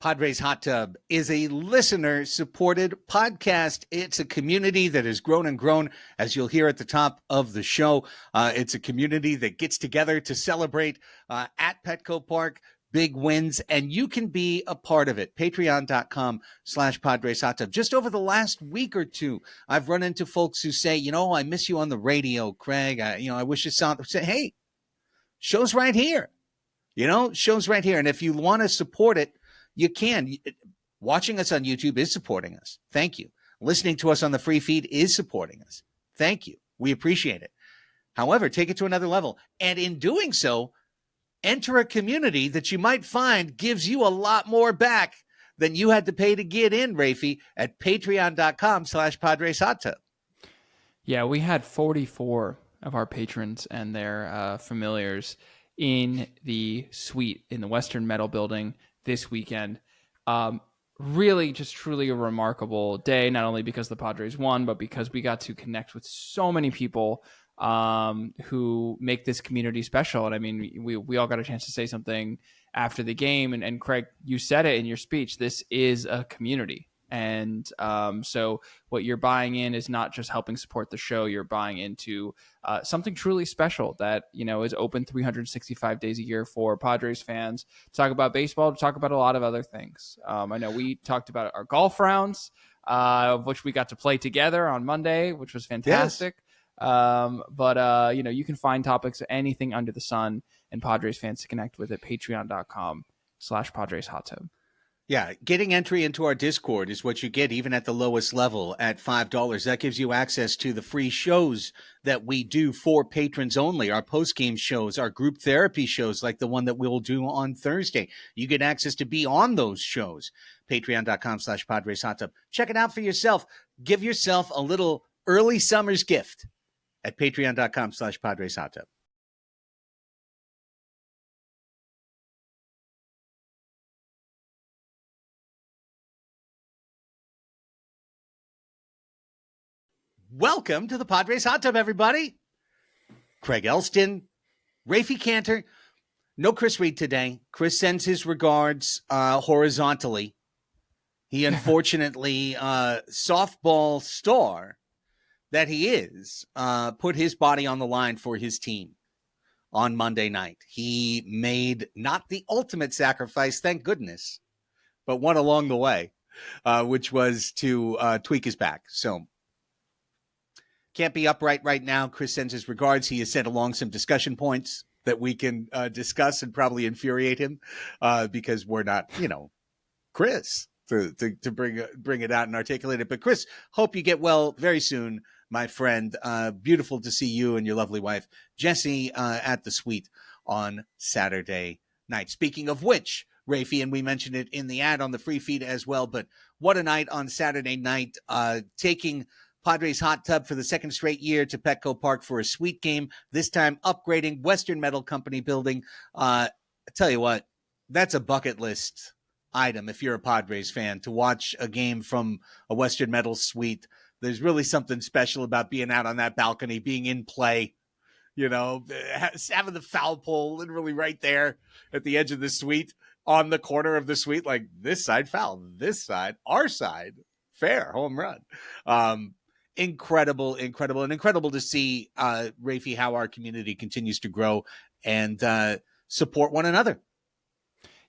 Padres Hot Tub is a listener-supported podcast. It's a community that has grown and grown, as you'll hear at the top of the show. It's a community that gets together to celebrate at Petco Park big wins, and you can be a part of it. Patreon.com/Padres Hot Tub. Just over the last week or two, I've run into folks who say, I miss you on the radio, Craig. I wish you saw it. Say, hey, show's right here. Show's right here. And if you want to support it, you can. Watching us on YouTube is supporting us. Thank you. Listening to us on the free feed is supporting us. Thank you. We appreciate it. However, take it to another level. And in doing so, enter a community that you might find gives you a lot more back than you had to pay to get in, Raphie, at patreon.com/Padres Hot Tub. Yeah, we had 44 of our patrons and their familiars in the suite in the Western Metal Building this weekend. Really just truly a remarkable day, not only because the Padres won, but because we got to connect with so many people who make this community special. And I mean, we all got a chance to say something after the game. And Craig, you said it in your speech, this is a community. And so what you're buying in is not just helping support the show. You're buying into something truly special that, is open 365 days a year for Padres fans to talk about baseball, to talk about a lot of other things. I know we talked about our golf rounds, of which we got to play together on Monday, which was fantastic. Yes. But you can find topics, anything under the sun, and Padres fans to connect with at patreon.com/Padres Hot Tub. Yeah, getting entry into our Discord is what you get even at the lowest level at $5. That gives you access to the free shows that we do for patrons only, our post-game shows, our group therapy shows like the one that we'll do on Thursday. You get access to be on those shows, patreon.com/Padres Hot Tub. Check it out for yourself. Give yourself a little early summer's gift at patreon.com/Padres Hot Tub. Welcome to the Padres Hot Tub, everybody. Craig Elsten, Raphie Cantor. No Chris Reed today. Chris sends his regards horizontally. He unfortunately, softball star that he is, put his body on the line for his team on Monday night. He made not the ultimate sacrifice, thank goodness, but one along the way, which was to tweak his back. So can't be upright right now. Chris sends his regards. He has sent along some discussion points that we can discuss and probably infuriate him because we're not, Chris to bring it out and articulate it. But Chris, hope you get well very soon, my friend. Beautiful to see you and your lovely wife, Jessie, at the suite on Saturday night. Speaking of which, Raphie, and we mentioned it in the ad on the free feed as well, but what a night on Saturday night, taking Padres Hot Tub for the second straight year to Petco Park for a suite game, this time upgrading Western Metal Company building. I tell you what, that's a bucket list item if you're a Padres fan, to watch a game from a Western Metal suite. There's really something special about being out on that balcony, being in play, having the foul pole literally right there at the edge of the suite, on the corner of the suite, like this side foul, this side, our side, fair, home run. Incredible to see, Raphie, how our community continues to grow and support one another.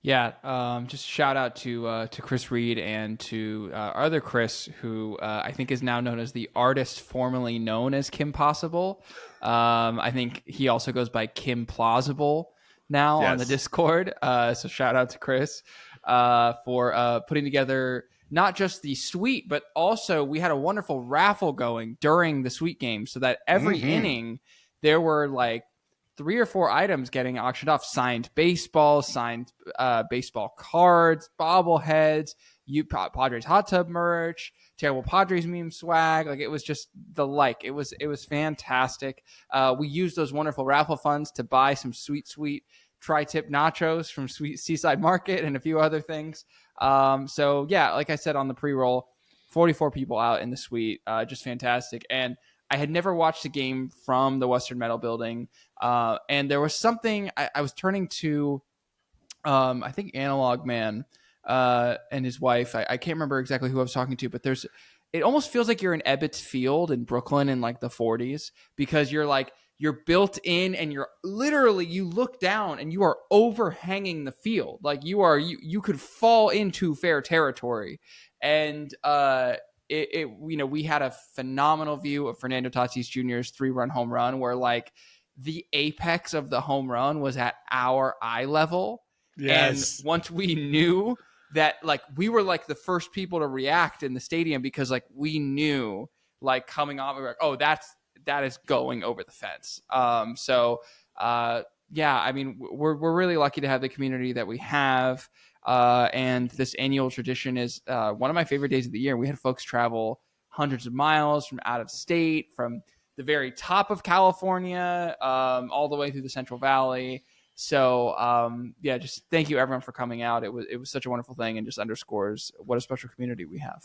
Yeah, just shout out to Chris Reed and to our other Chris, who I think is now known as the artist formerly known as Kim Possible. I think he also goes by Kim Plausible now on the Discord. So shout out to Chris for putting together not just the suite, but also we had a wonderful raffle going during the suite game, so that every inning there were like 3 or 4 items getting auctioned off: signed baseballs, signed baseball cards, bobbleheads, Padres Hot Tub merch, Terrible Padres meme swag. Like, it was just it was fantastic. We used those wonderful raffle funds to buy some sweet tri-tip nachos from Sweet Seaside Market and a few other things. So yeah, like I said on the pre-roll, 44 people out in the suite, just fantastic. And I had never watched a game from the Western Metal Building. And there was something I was turning to, I think Analog Man and his wife. I can't remember exactly who I was talking to, but it almost feels like you're in Ebbets Field in Brooklyn in like the 40s, because you're built in and you're literally, you look down and you are overhanging the field. Like you could fall into fair territory. And we had a phenomenal view of Fernando Tatis Jr.'s 3-run home run, where like the apex of the home run was at our eye level. Yes. And once we knew that, like, we were like the first people to react in the stadium, because like we knew, like, coming off, we were like, oh, that is going over the fence. Yeah, I mean, we're really lucky to have the community that we have. And this annual tradition is one of my favorite days of the year. We had folks travel hundreds of miles from out of state, from the very top of California, all the way through the Central Valley. So just thank you everyone for coming out. It was such a wonderful thing, and just underscores what a special community we have.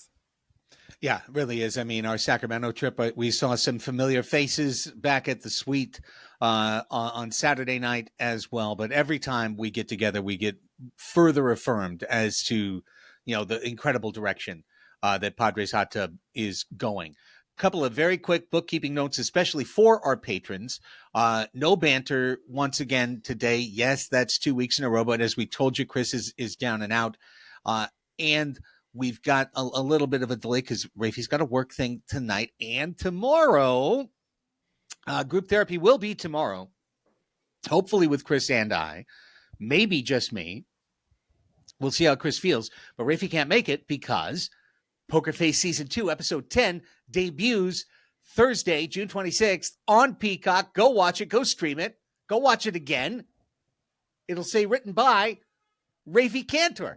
Yeah, it really is. I mean, our Sacramento trip, we saw some familiar faces back at the suite on Saturday night as well. But every time we get together, we get further affirmed as to, the incredible direction that Padres Hot Tub is going. Couple of very quick bookkeeping notes, especially for our patrons. No banter once again today. Yes, that's 2 weeks in a row, but as we told you, Chris is down and out. And we've got a little bit of a delay because Raphie's got a work thing tonight and tomorrow. Group therapy will be tomorrow, hopefully with Chris and I, maybe just me. We'll see how Chris feels, but Raphie can't make it because Poker Face Season 2, Episode 10 debuts Thursday, June 26th on Peacock. Go watch it. Go stream it. Go watch it again. It'll say written by Raphie Cantor.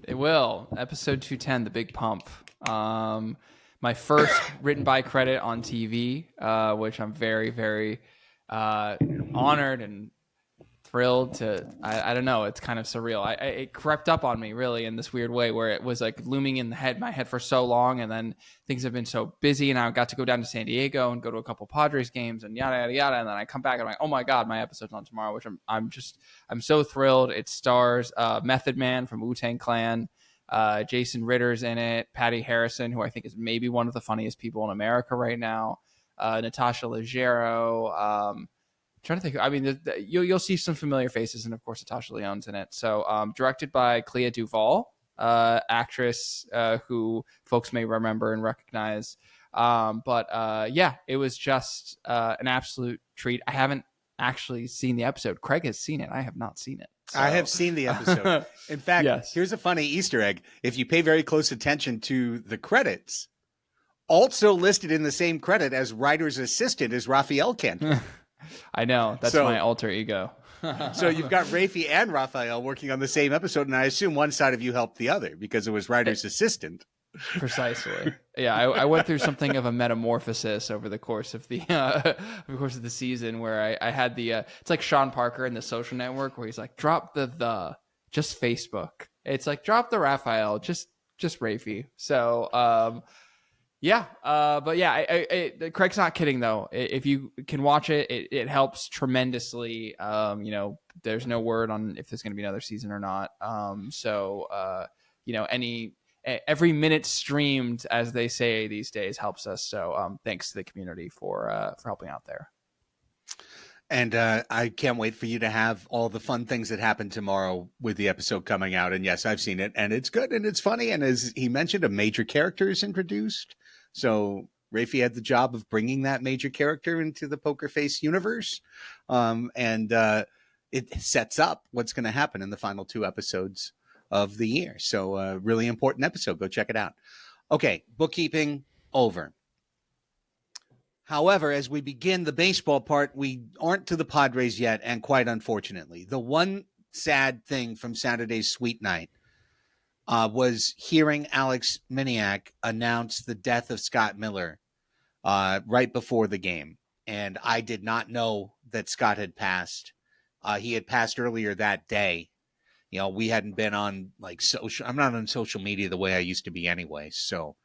It will. Episode 210, The Big Pump. My first written by credit on TV, which I'm very, very honored and thrilled to. I don't know. It's kind of surreal. It crept up on me really in this weird way, where it was like looming in my head for so long, and then things have been so busy, and I got to go down to San Diego and go to a couple Padres games and yada yada yada, and then I come back and I'm like, oh my god, my episode's on tomorrow, which I'm so thrilled. It stars Method Man from Wu-Tang Clan, Jason Ritter's in it, Patty Harrison, who I think is maybe one of the funniest people in America right now, Natasha Leggero. Trying to think. I mean, you'll see some familiar faces, and of course, Natasha Lyonne's in it. So, directed by Clea Duvall, actress who folks may remember and recognize. It was just an absolute treat. I haven't actually seen the episode. Craig has seen it. I have not seen it. So. I have seen the episode. In fact, yes. Here's a funny Easter egg. If you pay very close attention to the credits, also listed in the same credit as writer's assistant is Raphael Cantor. I know. That's my alter ego. So you've got Raphie and Raphael working on the same episode, and I assume one side of you helped the other because it was writer's assistant. Precisely. Yeah, I went through something of a metamorphosis over the course of the season, where I had it's like Sean Parker in The Social Network, where he's like, drop the just Facebook. It's like, drop the Raphael, just Raphie. So Craig's not kidding though. If you can watch it, it helps tremendously. There's no word on if there's going to be another season or not. Every minute streamed, as they say these days, helps us. So thanks to the community for helping out there. And I can't wait for you to have all the fun things that happen tomorrow with the episode coming out. And yes, I've seen it, and it's good and it's funny. And as he mentioned, a major character is introduced. So Raphie had the job of bringing that major character into the Poker Face universe. It sets up what's going to happen in the final 2 episodes of the year. So really important episode. Go check it out. Okay, bookkeeping over. However, as we begin the baseball part, we aren't to the Padres yet, and quite unfortunately. The one sad thing from Saturday's Sweet Night was hearing Alex Miniak announce the death of Scott Miller right before the game. And I did not know that Scott had passed. He had passed earlier that day. We hadn't been on social. I'm not on social media the way I used to be anyway. So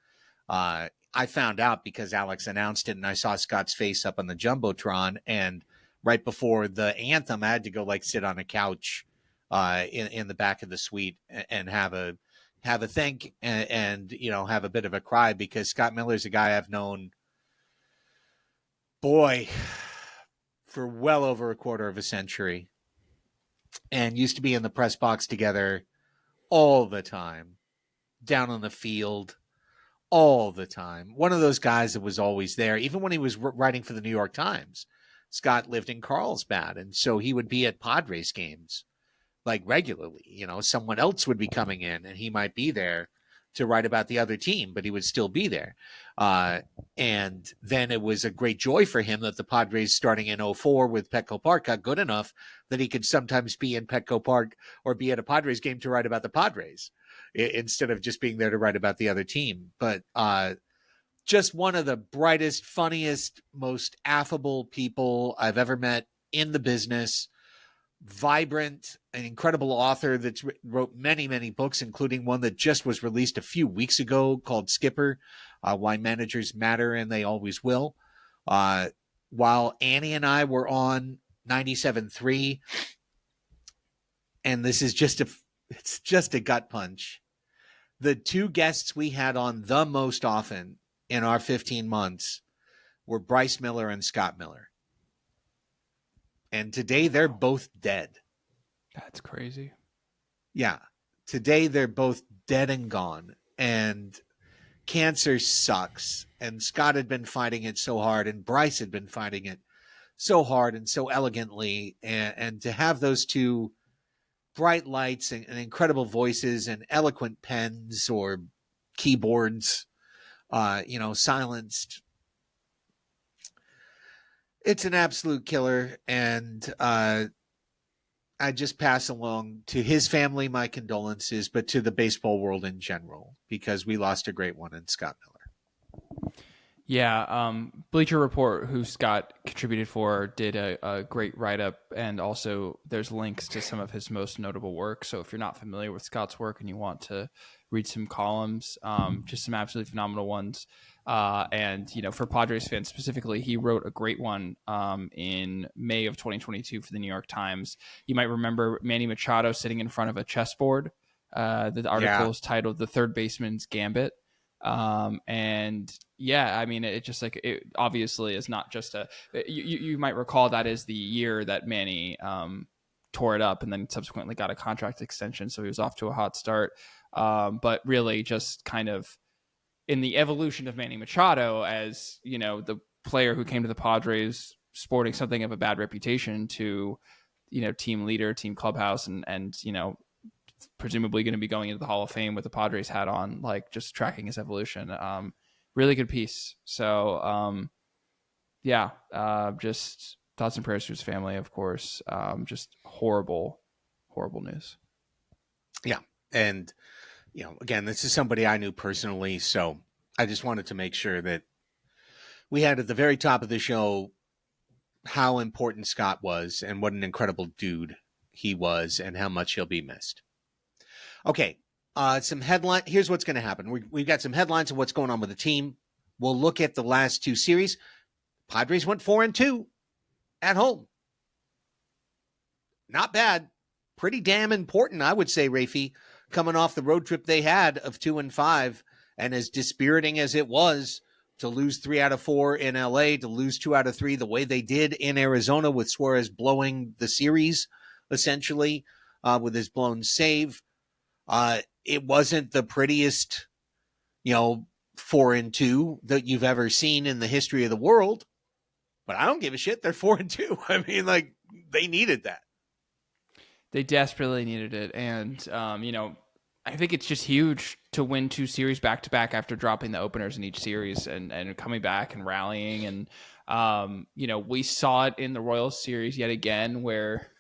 I found out because Alex announced it, and I saw Scott's face up on the Jumbotron. And right before the anthem, I had to go sit on a couch in the back of the suite and have a think and have a bit of a cry, because Scott Miller's a guy I've known, boy, for well over a quarter of a century, and used to be in the press box together all the time, down on the field all the time. One of those guys that was always there, even when he was writing for the New York Times. Scott lived in Carlsbad, and so he would be at Padres games like regularly. Someone else would be coming in and he might be there to write about the other team, but he would still be there. And then it was a great joy for him that the Padres, starting in 2004 with Petco Park, got good enough that he could sometimes be in Petco Park or be at a Padres game to write about the Padres instead of just being there to write about the other team. But just one of the brightest, funniest, most affable people I've ever met in the business. Vibrant, an incredible author that's wrote many, many books, including one that just was released a few weeks ago called Skipper, Why Managers Matter and They Always Will. While Annie and I were on 97.3, and this is it's just a gut punch. The two guests we had on the most often in our 15 months were Bryce Miller and Scott Miller. And today they're both dead. That's crazy. Yeah. Today they're both dead and gone. And cancer sucks. And Scott had been fighting it so hard, and Bryce had been fighting it so hard and so elegantly. And to have those two bright lights and incredible voices and eloquent pens or keyboards, silenced. It's an absolute killer, and I just pass along to his family my condolences, but to the baseball world in general, because we lost a great one in Scott Miller. Yeah, Bleacher Report, who Scott contributed for, did a great write-up, and also there's links to some of his most notable work. So if you're not familiar with Scott's work and you want to read some columns, just some absolutely phenomenal ones. And for Padres fans specifically, he wrote a great one in May of 2022 for the New York Times. You might remember Manny Machado sitting in front of a chessboard. The article is titled "The Third Baseman's Gambit." It obviously is not just you might recall that is the year that Manny tore it up and then subsequently got a contract extension, so he was off to a hot start. But really just kind of in the evolution of Manny Machado as, the player who came to the Padres sporting something of a bad reputation to, team leader, team clubhouse, and presumably going to be going into the Hall of Fame with the Padres hat on, like just tracking his evolution. Really good piece. So, just thoughts and prayers to his family, of course. Just horrible, horrible news. Yeah. And, again, this is somebody I knew personally, so I just wanted to make sure that we had at the very top of the show how important Scott was and what an incredible dude he was and how much he'll be missed. Okay, some headline. Here's what's going to happen. We've got some headlines of what's going on with the team. We'll look at the last two series. Padres went 4-2 at home. Not bad. Pretty damn important, I would say, Raphie, coming off the road trip they had of 2-5, and as dispiriting as it was to lose 3 out of 4 in LA, to lose 2 out of 3 the way they did in Arizona with Suarez blowing the series, essentially, with his blown save. It wasn't the prettiest, 4-2 that you've ever seen in the history of the world, but I don't give a shit. They're 4-2. I mean, they needed that. They desperately needed it. And, I think it's just huge to win 2 series back to back after dropping the openers in each series and coming back and rallying. And, we saw it in the Royals series yet again, where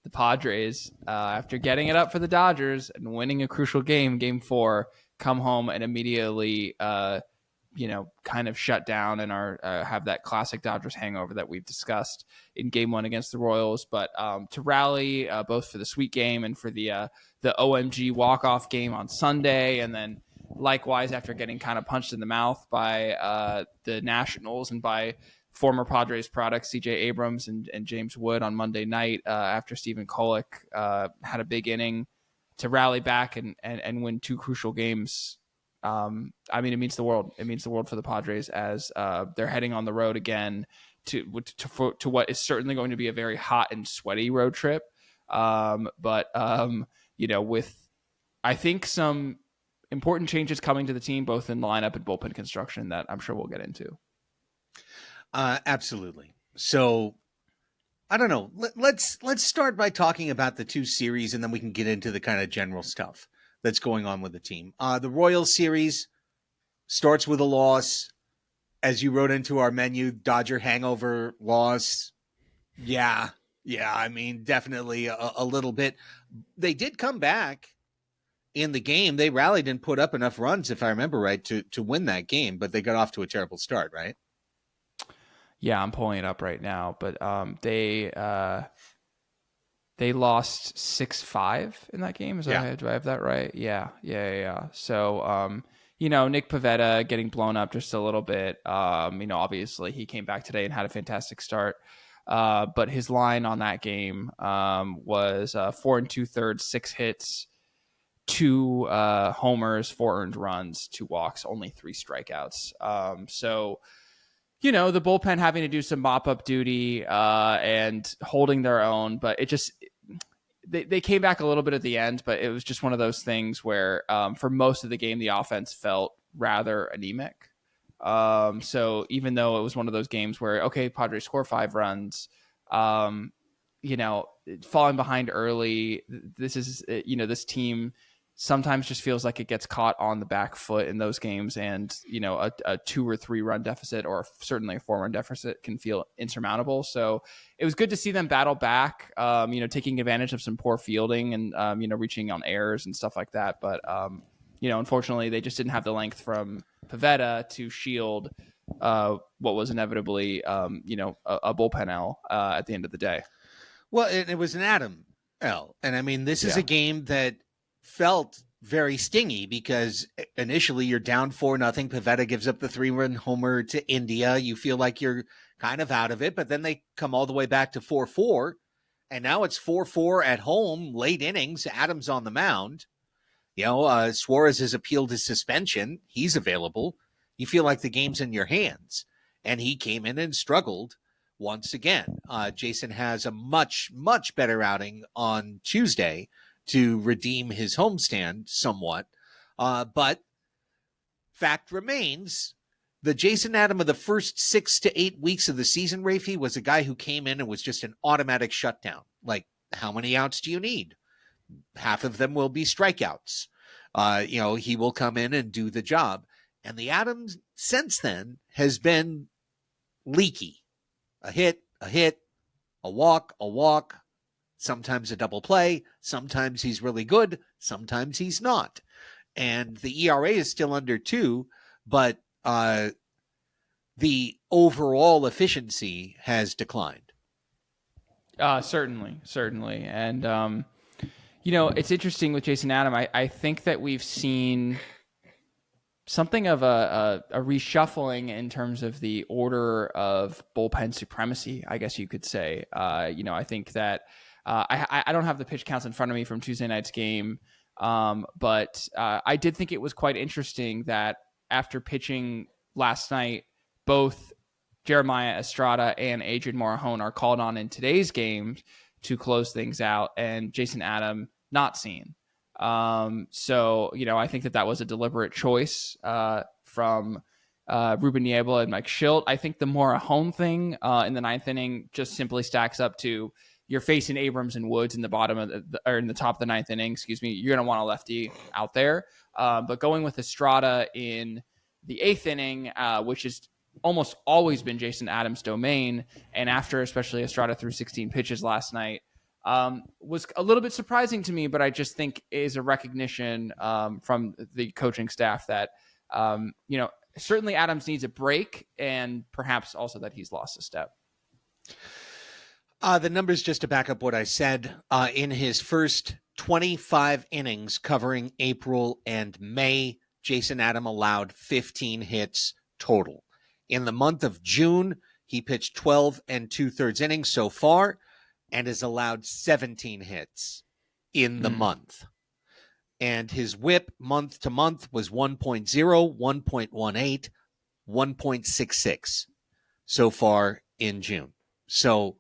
the Padres, after getting it up for the Dodgers and winning a crucial game, Game 4, come home and immediately, kind of shut down and have that classic Dodgers hangover that we've discussed in Game 1 against the Royals. But to rally both for the sweet game and for the OMG walk-off game on Sunday, and then likewise after getting kind of punched in the mouth by the Nationals and by former Padres products, C.J. Abrams and James Wood on Monday night after Stephen Kolek had a big inning to rally back and win 2 crucial games. I mean, it means the world. It means the world for the Padres as they're heading on the road again to what is certainly going to be a very hot and sweaty road trip. But with, I think, some important changes coming to the team, both in lineup and bullpen construction, that I'm sure we'll get into. Absolutely. So I don't know. Let's start by talking about the 2 series, and then we can get into the kind of general stuff that's going on with the team. The Royals series starts with a loss. As you wrote into our menu, Dodger hangover loss. Yeah. I mean, definitely a little bit. They did come back in the game. They rallied and put up enough runs, if I remember right, to win that game, but they got off to a terrible start, right? Yeah, I'm pulling it up right now, but they lost 6-5 in that game. Do I have that right? Yeah. So, Nick Pivetta getting blown up just a little bit. Obviously he came back today and had a fantastic start. But his line on that game was 4 2/3, 6 hits, 2 homers, 4 earned runs, 2 walks, only 3 strikeouts. So, the bullpen having to do some mop-up duty and holding their own, but it just they came back a little bit at the end, but it was just one of those things where for most of the game, the offense felt rather anemic. So even though it was one of those games where, okay, Padres score 5 runs, falling behind early, this team sometimes just feels like it gets caught on the back foot in those games, and a 2 or 3 run deficit, or certainly a 4 run deficit, can feel insurmountable. So it was good to see them battle back, taking advantage of some poor fielding and reaching on errors and stuff like that. But unfortunately, they just didn't have the length from Pivetta to shield what was inevitably a bullpen L at the end of the day. Well, it was an Adam L, and I mean, this is a game that felt very stingy because initially you're down 4-0. Pivetta gives up the 3-run homer to India. You feel like you're kind of out of it, but then they come all the way back to 4-4, and now it's 4-4 at home, late innings. Adams on the mound. Suarez has appealed his suspension. He's available. You feel like the game's in your hands, and he came in and struggled once again. Jason has a much, much better outing on Tuesday to redeem his homestand somewhat. But fact remains, the Jason Adam of the first 6 to 8 weeks of the season, Raphie, was a guy who came in and was just an automatic shutdown. Like, how many outs do you need? Half of them will be strikeouts. He will come in and do the job. And the Adam since then has been leaky. A hit, a walk, sometimes a double play. Sometimes he's really good. Sometimes he's not. And the ERA is still under 2, but the overall efficiency has declined. Certainly. And, it's interesting with Jason Adam. I think that we've seen something of a reshuffling in terms of the order of bullpen supremacy, I guess you could say. I think that I don't have the pitch counts in front of me from Tuesday night's game, but I did think it was quite interesting that after pitching last night, both Jeremiah Estrada and Adrian Morejon are called on in today's game to close things out, and Jason Adam not seen. So, I think that was a deliberate choice from Ruben Niebla and Mike Schilt. I think the Morejon thing in the 9th inning just simply stacks up to you're facing Abrams and Woods in the bottom of or in the top of the 9th inning. You're going to want a lefty out there. But going with Estrada in the 8th inning, which has almost always been Jason Adams' domain, and after especially Estrada threw 16 pitches last night, was a little bit surprising to me, but I just think is a recognition from the coaching staff that, certainly Adams needs a break, and perhaps also that he's lost a step. The numbers just to back up what I said. In his first 25 innings covering April and May, Jason Adam allowed 15 hits total. In the month of June, He pitched 12 2/3 innings so far and has allowed 17 hits in the month. And his whip month to month was 1.0, 1.18, 1.66 so far in June. So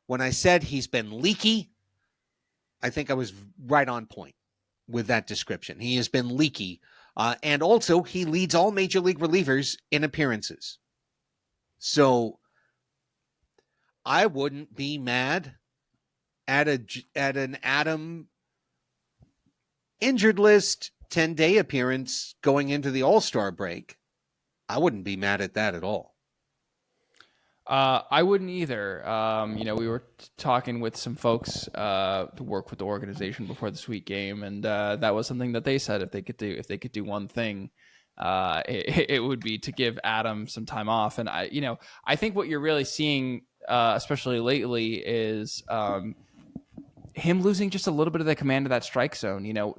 when I said he's been leaky, I think I was right on point with that description. He has been leaky. And also, he leads all major league relievers in appearances. So I wouldn't be mad at an Adam injured list 10-day appearance going into the All-Star break. I wouldn't be mad at that at all. I wouldn't either. We were talking with some folks to work with the organization before the Sweet game, and that was something that they said if they could do one thing, it would be to give Adam some time off. And I think what you're really seeing, especially lately, is him losing just a little bit of the command of that strike zone.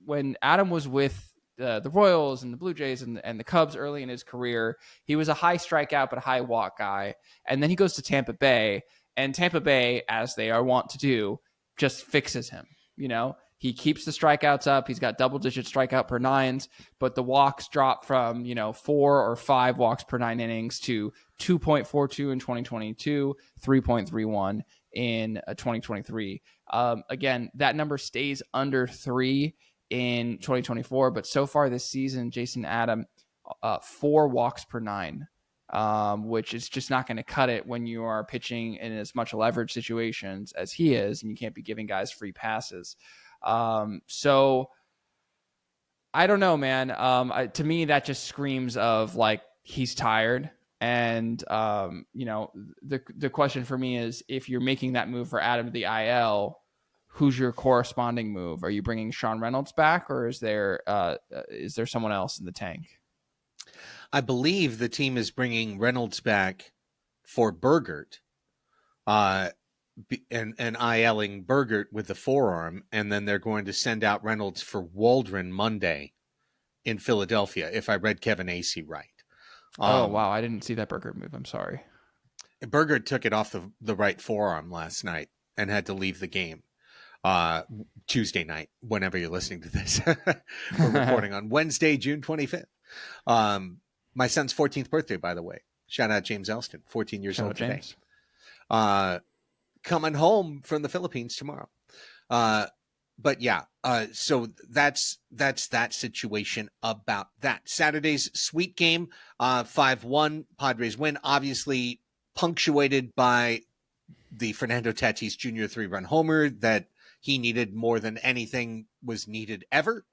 When Adam was with the Royals and the Blue Jays and the Cubs early in his career, he was a high strikeout but high walk guy. And then he goes to Tampa Bay, and Tampa Bay, as they are wont to do, just fixes him. He keeps the strikeouts up. He's got double-digit strikeout per nines, but the walks drop from 4 or 5 walks per 9 innings to 2.42 in 2022, 3.31 in 2023. Again, that number stays under 3 in 2024, but so far this season, Jason Adam, 4 walks per 9, which is just not going to cut it when you are pitching in as much leverage situations as he is, and you can't be giving guys free passes. So I don't know, man. To me, that just screams of like he's tired. And the question for me is, if you're making that move for Adam to the IL, who's your corresponding move? Are you bringing Sean Reynolds back, or is there someone else in the tank? I believe the team is bringing Reynolds back for Burgert, and ILing Burgert with the forearm, and then they're going to send out Reynolds for Waldron Monday in Philadelphia, if I read Kevin Acee right. Wow, I didn't see that Burgert move. I'm sorry. Burgert took it off the right forearm last night and had to leave the game. Tuesday night, whenever you're listening to this. We're recording on Wednesday, June 25th. My son's 14th birthday, by the way. Shout out James Elston, 14 years old today. Coming home from the Philippines tomorrow. But yeah, so that's that situation about that. Saturday's Sweet game, 5-1, Padres win, obviously punctuated by the Fernando Tatis Jr. 3-run homer that he needed more than anything was needed ever,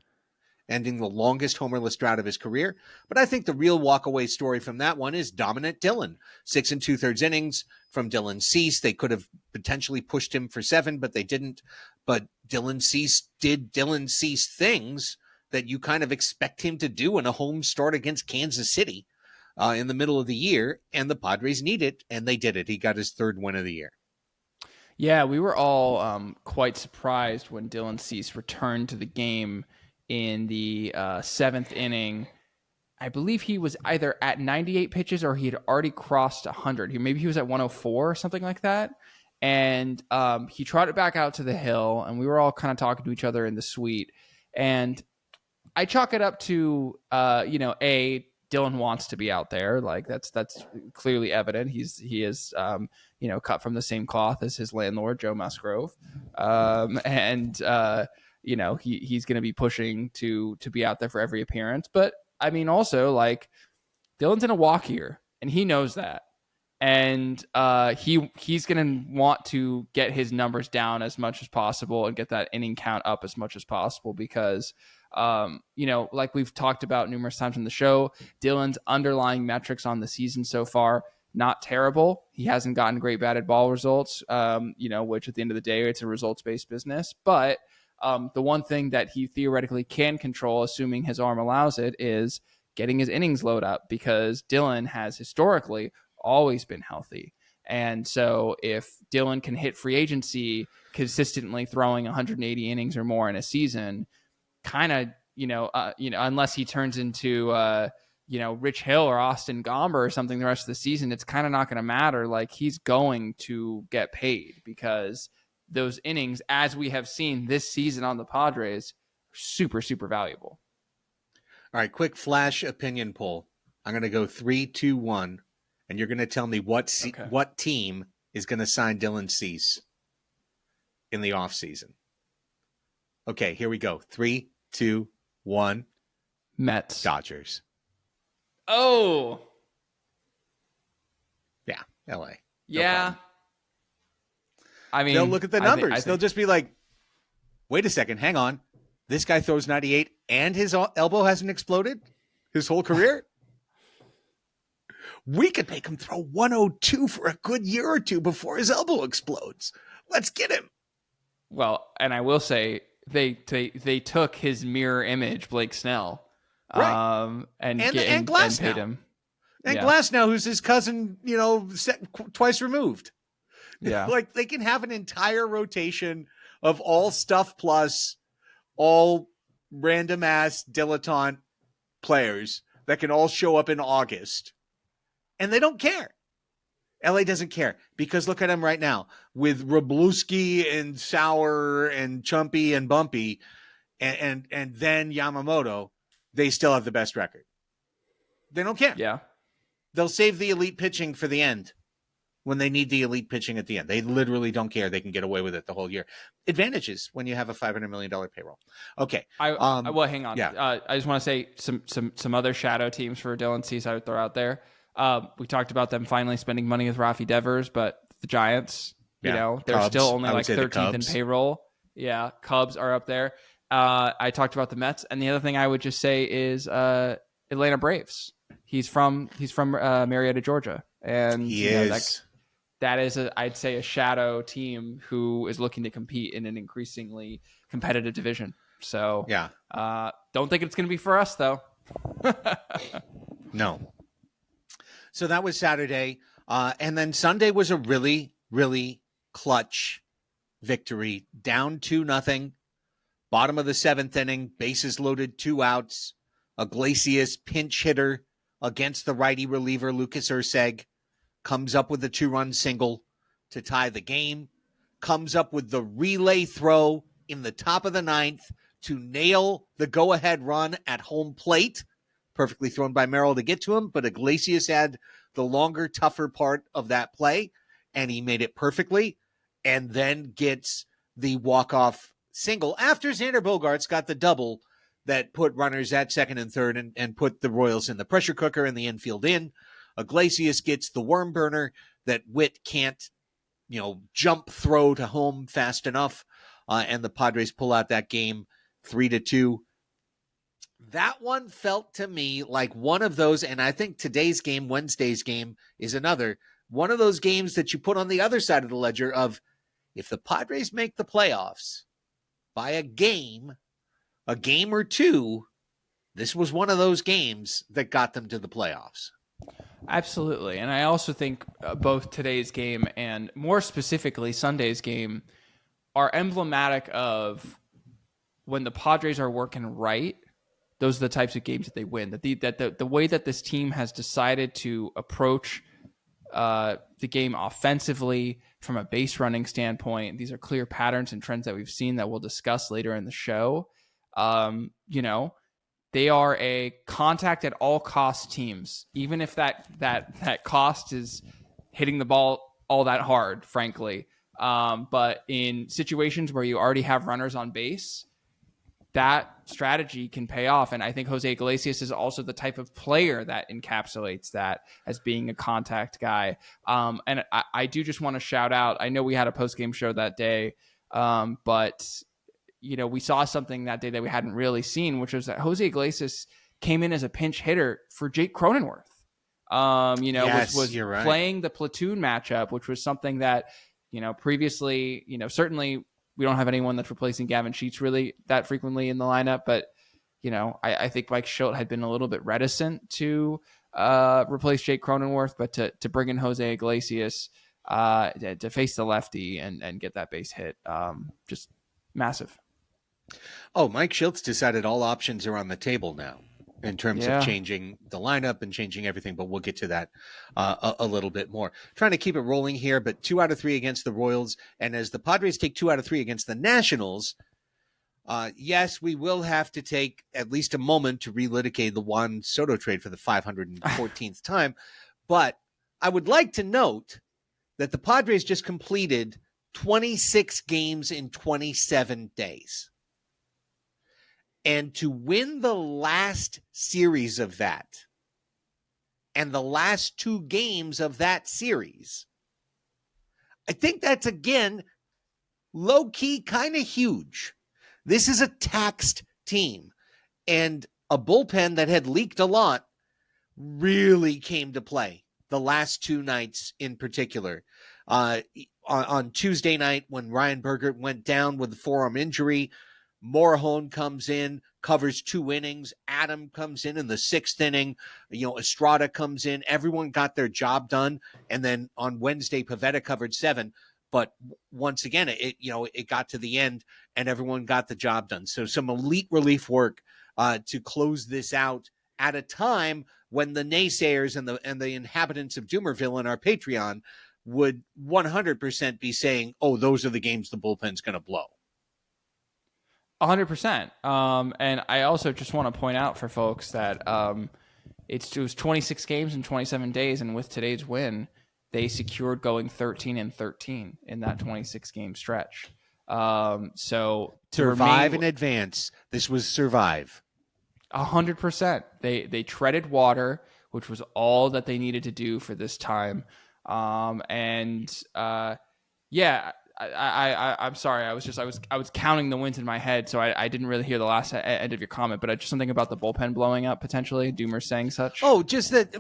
ending the longest homerless drought of his career. But I think the real walkaway story from that one is dominant Dylan. 6 2/3 innings from Dylan Cease. They could have potentially pushed him for 7, but they didn't. But Dylan Cease did Dylan Cease things that you kind of expect him to do in a home start against Kansas City in the middle of the year, and the Padres need it, and they did it. He got his 3rd win of the year. Yeah, we were all quite surprised when Dylan Cease returned to the game in the 7th inning. I believe he was either at 98 pitches or he had already crossed 100. Maybe he was at 104 or something like that. And he trotted back out to the hill, and we were all kind of talking to each other in the suite. And I chalk it up to, Dylan wants to be out there. Like that's clearly evident. He is cut from the same cloth as his landlord, Joe Musgrove. He's going to be pushing to be out there for every appearance. But I mean, also like Dylan's in a walk here, and he knows that. And he's going to want to get his numbers down as much as possible and get that inning count up as much as possible because, like we've talked about numerous times on the show, Dylan's underlying metrics on the season so far, not terrible. He hasn't gotten great batted ball results, which at the end of the day, it's a results-based business. But the one thing that he theoretically can control, assuming his arm allows it, is getting his innings load up because Dylan has historically always been healthy. And so if Dylan can hit free agency consistently throwing 180 innings or more in a season, kind of, unless he turns into, Rich Hill or Austin Gomber or something the rest of the season, it's kind of not going to matter. Like, he's going to get paid because those innings, as we have seen this season on the Padres, are super, super valuable. All right, quick flash opinion poll. I'm going to go 3, 2, 1, and you're going to tell me what team is going to sign Dylan Cease in the offseason. Okay, here we go. 3, 2, 1. Mets. Dodgers. Oh. Yeah, LA. Yeah. I mean, they'll look at the numbers. They'll just be like, wait a second, hang on. This guy throws 98 and his elbow hasn't exploded his whole career? We could make him throw 102 for a good year or two before his elbow explodes. Let's get him. Well, and I will say they took his mirror image, Blake Snell, right. and paid him. And Glasnow, who's his cousin, twice removed. Yeah. Like, they can have an entire rotation of all stuff plus all random ass dilettante players that can all show up in August. And they don't care. LA doesn't care because look at him right now with Wroblewski and Sauer and Chumpy and Bumpy and then Yamamoto. They still have the best record. They don't care. Yeah. They'll save the elite pitching for the end when they need the elite pitching at the end. They literally don't care. They can get away with it the whole year. Advantages when you have a $500 million payroll. Okay. Well, hang on. Yeah. I just want to say some other shadow teams for Dylan Cease I would throw out there. We talked about them finally spending money with Rafi Devers, but the Giants, they're Cubs, still only like 13th in Cubs. Payroll. Yeah. Cubs are up there. I talked about the Mets. And the other thing I would just say is Atlanta Braves. He's from Marietta, Georgia. And he is. That is, I'd say, a shadow team who is looking to compete in an increasingly competitive division. So, don't think it's going to be for us, though. No. So that was Saturday. And then Sunday was a really, really clutch victory. Down 2-0. Bottom of the 7th inning. Bases loaded, 2 outs. Iglesias, pinch hitter against the righty reliever, Lucas Erceg. Comes up with a 2-run single to tie the game. Comes up with the relay throw in the top of the 9th to nail the go-ahead run at home plate. Perfectly thrown by Merrill to get to him, but Iglesias had the longer, tougher part of that play, and he made it perfectly, and then gets the walk-off single after Xander Bogaerts got the double that put runners at second and third and put the Royals in the pressure cooker and the infield in. Iglesias gets the worm burner that Witt can't, jump throw to home fast enough, and the Padres pull out that game 3-2. That one felt to me like one of those, and I think today's game, Wednesday's game, is another one of those games that you put on the other side of the ledger of if the Padres make the playoffs by a game or two, this was one of those games that got them to the playoffs. Absolutely. And I also think both today's game and more specifically Sunday's game are emblematic of when the Padres are working right. Those are the types of games that they win. That the way that this team has decided to approach the game offensively from a base running standpoint, these are clear patterns and trends that we've seen that we'll discuss later in the show. They are a contact at all costs teams, even if that cost is hitting the ball all that hard, frankly. But in situations where you already have runners on base, that strategy can pay off. And I think Jose Iglesias is also the type of player that encapsulates that as being a contact guy. And I do just want to shout out, I know we had a post-game show that day, but we saw something that day that we hadn't really seen, which was that Jose Iglesias came in as a pinch hitter for Jake Cronenworth. Was you're right. Playing the platoon matchup, which was something that, previously, certainly we don't have anyone that's replacing Gavin Sheets really that frequently in the lineup, but, I think Mike Schilt had been a little bit reticent to replace Jake Cronenworth, but to bring in Jose Iglesias to face the lefty and get that base hit, just massive. Oh, Mike Schultz decided all options are on the table now. in terms of changing the lineup and changing everything, but we'll get to that a little bit more. Trying to keep it rolling here, but 2 out of 3 against the Royals. And as the Padres take 2 out of 3 against the Nationals, yes, we will have to take at least a moment to relitigate the Juan Soto trade for the 514th time. But I would like to note that the Padres just completed 26 games in 27 days. And to win the last series of that and the last 2 games of that series, I think that's, again, low-key kind of huge. This is a taxed team, and a bullpen that had leaked a lot really came to play the last 2 nights in particular. On Tuesday night, when Ryan Bergert went down with a forearm injury, Morejon comes in, covers 2 innings. Adam comes in the 6th inning. Estrada comes in. Everyone got their job done. And then on Wednesday, Pivetta covered 7. But once again, it got to the end and everyone got the job done. So some elite relief work to close this out at a time when the naysayers and the inhabitants of Doomerville in our Patreon would 100% be saying, oh, those are the games the bullpen's going to blow. 100%. And I also just want to point out for folks that it was 26 games in 27 days, and with today's win, they secured going 13-13 in that 26 game stretch. So to survive in advance. This was survive. 100%. They treaded water, which was all that they needed to do for this time. I'm sorry. I was counting the wins in my head, so I didn't really hear the last end of your comment. But just something about the bullpen blowing up potentially. Doomer saying such. Oh, just that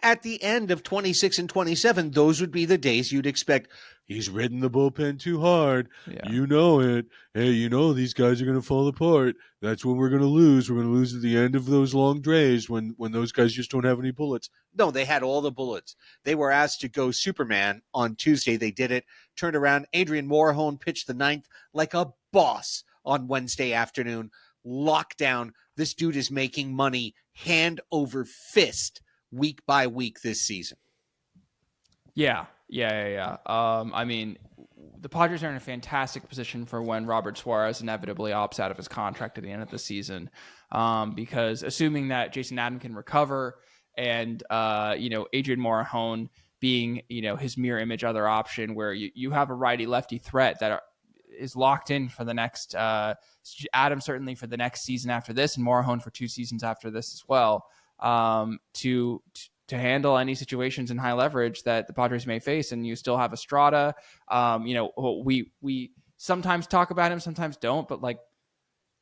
at the end of 26 and 27, those would be the days you'd expect. He's ridden the bullpen too hard. Yeah. You know it. Hey, these guys are going to fall apart. That's when we're going to lose. We're going to lose at the end of those long drays when those guys just don't have any bullets. No, they had all the bullets. They were asked to go Superman on Tuesday. They did it. Turned around. Adrian Morejon pitched the 9th like a boss on Wednesday afternoon. Lockdown. This dude is making money hand over fist week by week this season. Yeah. I mean, the Padres are in a fantastic position for when Robert Suarez inevitably opts out of his contract at the end of the season, because assuming that Jason Adam can recover and, Adrian Morejon being, his mirror image other option where you have a righty-lefty threat that is locked in for the next Adam certainly for the next season after this, and Morejon for 2 seasons after this as well, to handle any situations in high leverage that the Padres may face. And you still have Estrada. We sometimes talk about him, sometimes don't, but like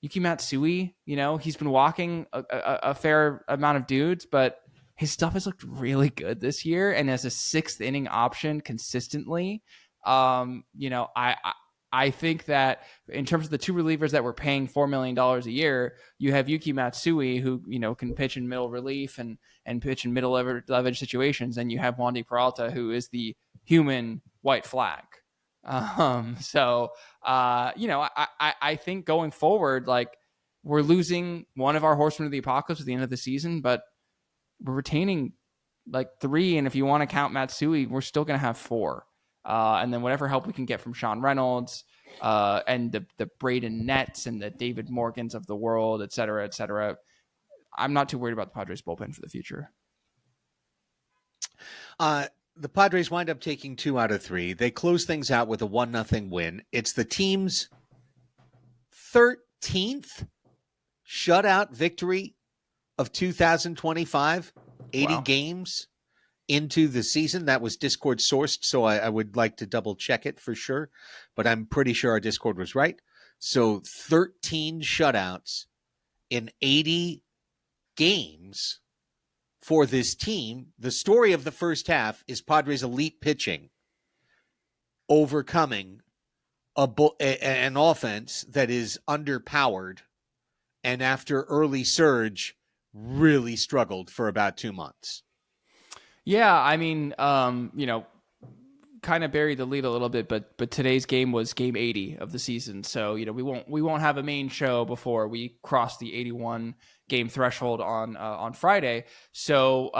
Yuki Matsui, he's been walking a fair amount of dudes, but his stuff has looked really good this year. And as a 6th inning option consistently, I think that in terms of the 2 relievers that we're paying $4 million a year, you have Yuki Matsui, who, can pitch in middle relief and pitch in middle leverage situations. And you have Wandy Peralta, who is the human white flag. I think going forward, like, we're losing one of our horsemen of the apocalypse at the end of the season, but we're retaining like 3. And if you want to count Matsui, we're still going to have 4. And then whatever help we can get from Sean Reynolds and the Braden Nets and the David Morgans of the world, et cetera, et cetera. I'm not too worried about the Padres bullpen for the future. The Padres wind up taking 2 out of 3. They close things out with a 1-0 win. It's the team's 13th shutout victory of 2025, 80 games into the season. That was Discord sourced, so I would like to double check it for sure, but I'm pretty sure our Discord was right. So 13 shutouts in 80 games for this team. The story of the first half is Padres elite pitching overcoming an offense that is underpowered, and after early surge really struggled for about 2 months. Yeah, I mean, kind kind of buried the lead a little bit, but today's game was game 80 of the season. So, we won't have a main show before we cross the 81 game threshold on Friday. So,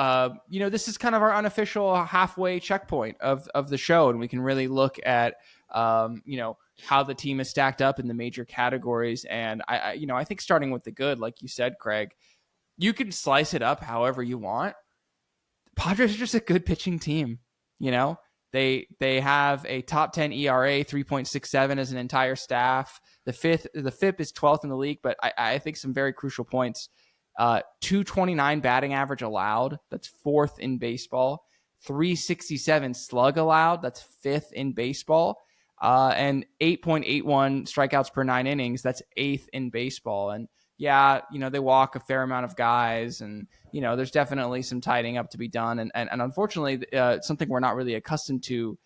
this is kind of our unofficial halfway checkpoint of the show. And we can really look at, how the team is stacked up in the major categories. And I think starting with the good, like you said, Craig, you can slice it up however you want. Padres are just a good pitching team. They have a top 10 ERA, 3.67 as an entire staff. The FIP is 12th in the league, but I think some very crucial points. 229 batting average allowed. That's 4th in baseball. 367 slug allowed. That's 5th in baseball. And 8.81 strikeouts per 9 innings. That's 8th in baseball. And yeah, they walk a fair amount of guys, and there's definitely some tidying up to be done. And unfortunately, something we're not really accustomed to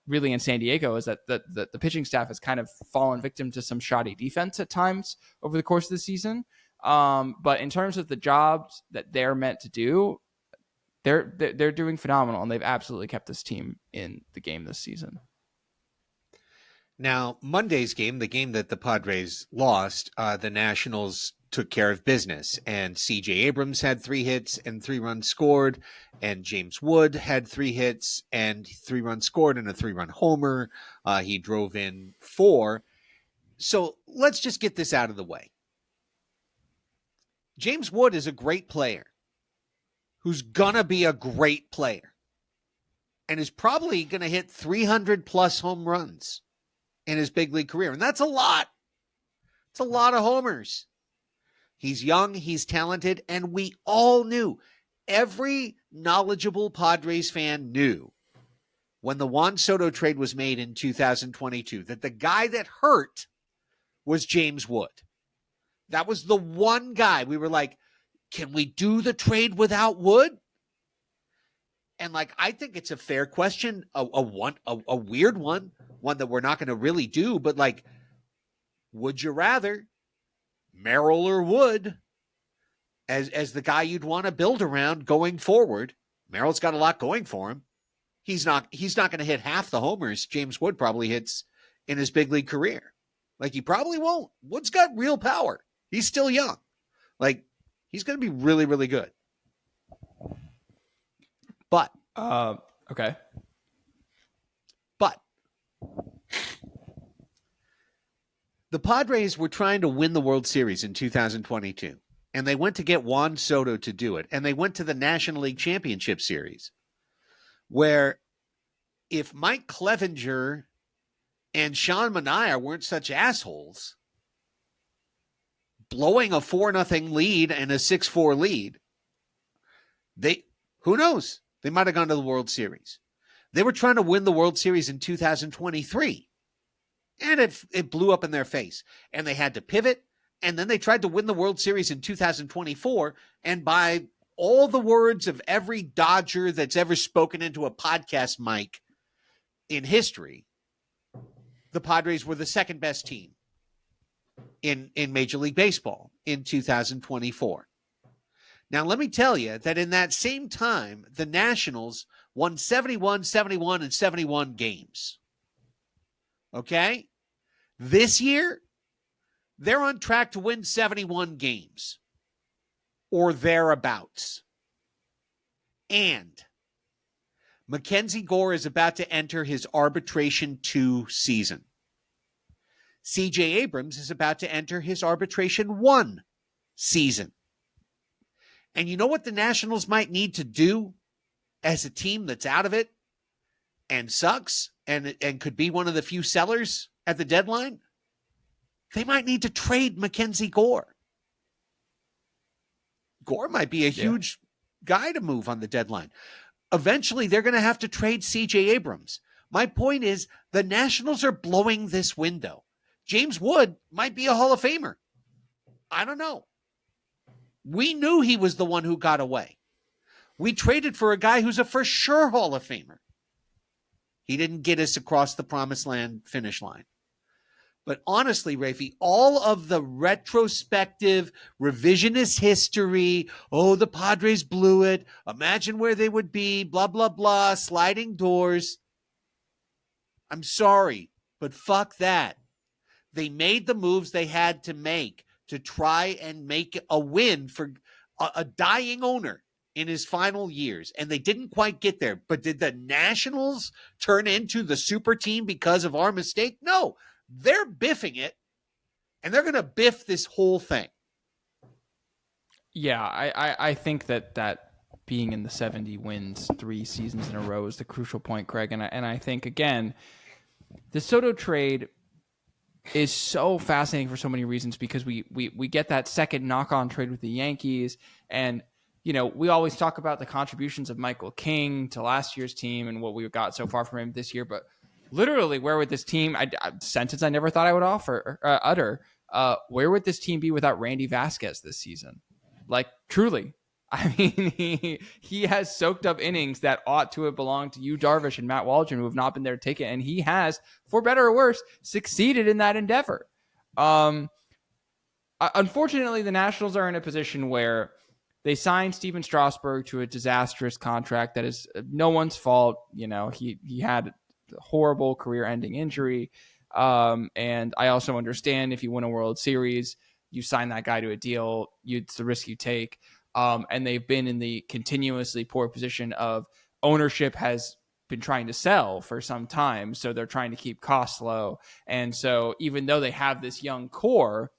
really in San Diego is that the pitching staff has kind of fallen victim to some shoddy defense at times over the course of the season. But in terms of the jobs that they're meant to do, they're doing phenomenal, and they've absolutely kept this team in the game this season. Now, Monday's game, the game that the Padres lost, the Nationals took care of business, and C.J. Abrams had 3 hits and 3 runs scored, and James Wood had 3 hits and 3 runs scored and a 3-run homer. He drove in 4. So let's just get this out of the way. James Wood is a great player who's gonna be a great player and is probably gonna hit 300 plus home runs in his big league career. And that's a lot. It's a lot of homers. He's young, he's talented, and we all knew, every knowledgeable Padres fan knew when the Juan Soto trade was made in 2022 that the guy that hurt was James Wood. That was the one guy we were like, can we do the trade without Wood? And I think it's a fair question, a weird one that we're not going to really do, but would you rather Merrill or Wood as the guy you'd want to build around going forward? Merrill's got a lot going for him. He's not going to hit half the homers James Wood probably hits in his big league career. He probably won't. Wood's got real power. He's still young. He's going to be really, really good. But okay. But the Padres were trying to win the World Series in 2022, and they went to get Juan Soto to do it, and they went to the National League Championship Series, where if Mike Clevenger and Sean Manaea weren't such assholes, blowing a 4-0 lead and a 6-4 lead, who knows? They might have gone to the World Series. They were trying to win the World Series in 2023, and it blew up in their face. And they had to pivot, and then they tried to win the World Series in 2024, and by all the words of every Dodger that's ever spoken into a podcast mic in history, the Padres were the second best team in Major League Baseball in 2024. Now, let me tell you that in that same time, the Nationals won 71, 71, and 71 games. Okay? This year, they're on track to win 71 games or thereabouts. And Mackenzie Gore is about to enter his arbitration 2 season. C.J. Abrams is about to enter his arbitration 1 season. And you know what the Nationals might need to do as a team that's out of it and sucks and could be one of the few sellers at the deadline? They might need to trade Mackenzie Gore. Gore might be a huge guy to move on the deadline. Eventually, they're going to have to trade C.J. Abrams. My point is, the Nationals are blowing this window. James Wood might be a Hall of Famer. I don't know. We knew he was the one who got away. We traded for a guy who's a for sure Hall of Famer. He didn't get us across the promised land finish line. But honestly, Raphie, all of the retrospective revisionist history, the Padres blew it, imagine where they would be, blah, blah, blah, sliding doors, I'm sorry, but fuck that. They made the moves they had to make to try and make a win for a dying owner in his final years, and they didn't quite get there. But did the Nationals turn into the super team because of our mistake? No, they're biffing it, and they're going to biff this whole thing. Yeah, I think that being in the 70 wins 3 seasons in a row is the crucial point, Craig. And I think, again, the Soto trade is so fascinating for so many reasons, because we get that second knock-on trade with the Yankees. And, we always talk about the contributions of Michael King to last year's team and what we got so far from him this year. But literally, where would this team, sentence I never thought I would utter, where would this team be without Randy Vasquez this season? Like, truly. I mean, he has soaked up innings that ought to have belonged to Yu Darvish and Matt Waldron, who have not been there to take it. And he has, for better or worse, succeeded in that endeavor. Unfortunately, the Nationals are in a position where they signed Steven Strasburg to a disastrous contract that is no one's fault. He had a horrible career-ending injury. And I also understand if you win a World Series, you sign that guy to a deal, it's the risk you take. And they've been in the continuously poor position of ownership has been trying to sell for some time. So they're trying to keep costs low. And so even though they have this young core,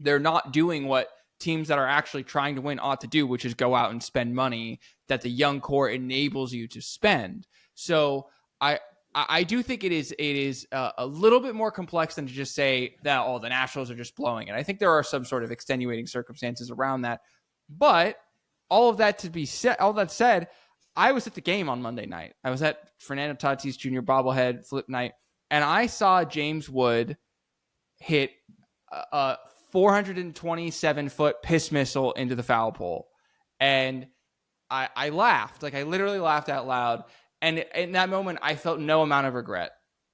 they're not doing what teams that are actually trying to win ought to do, which is go out and spend money that the young core enables you to spend. So I do think it is a little bit more complex than to just say that, the Nationals are just blowing it. I think there are some sort of extenuating circumstances around that. But all that said, I was at the game on Monday night. I was at Fernando Tatis Jr. bobblehead flip night, and I saw James Wood hit a 427-foot piss missile into the foul pole. And I laughed. Like, I literally laughed out loud. And in that moment, I felt no amount of regret,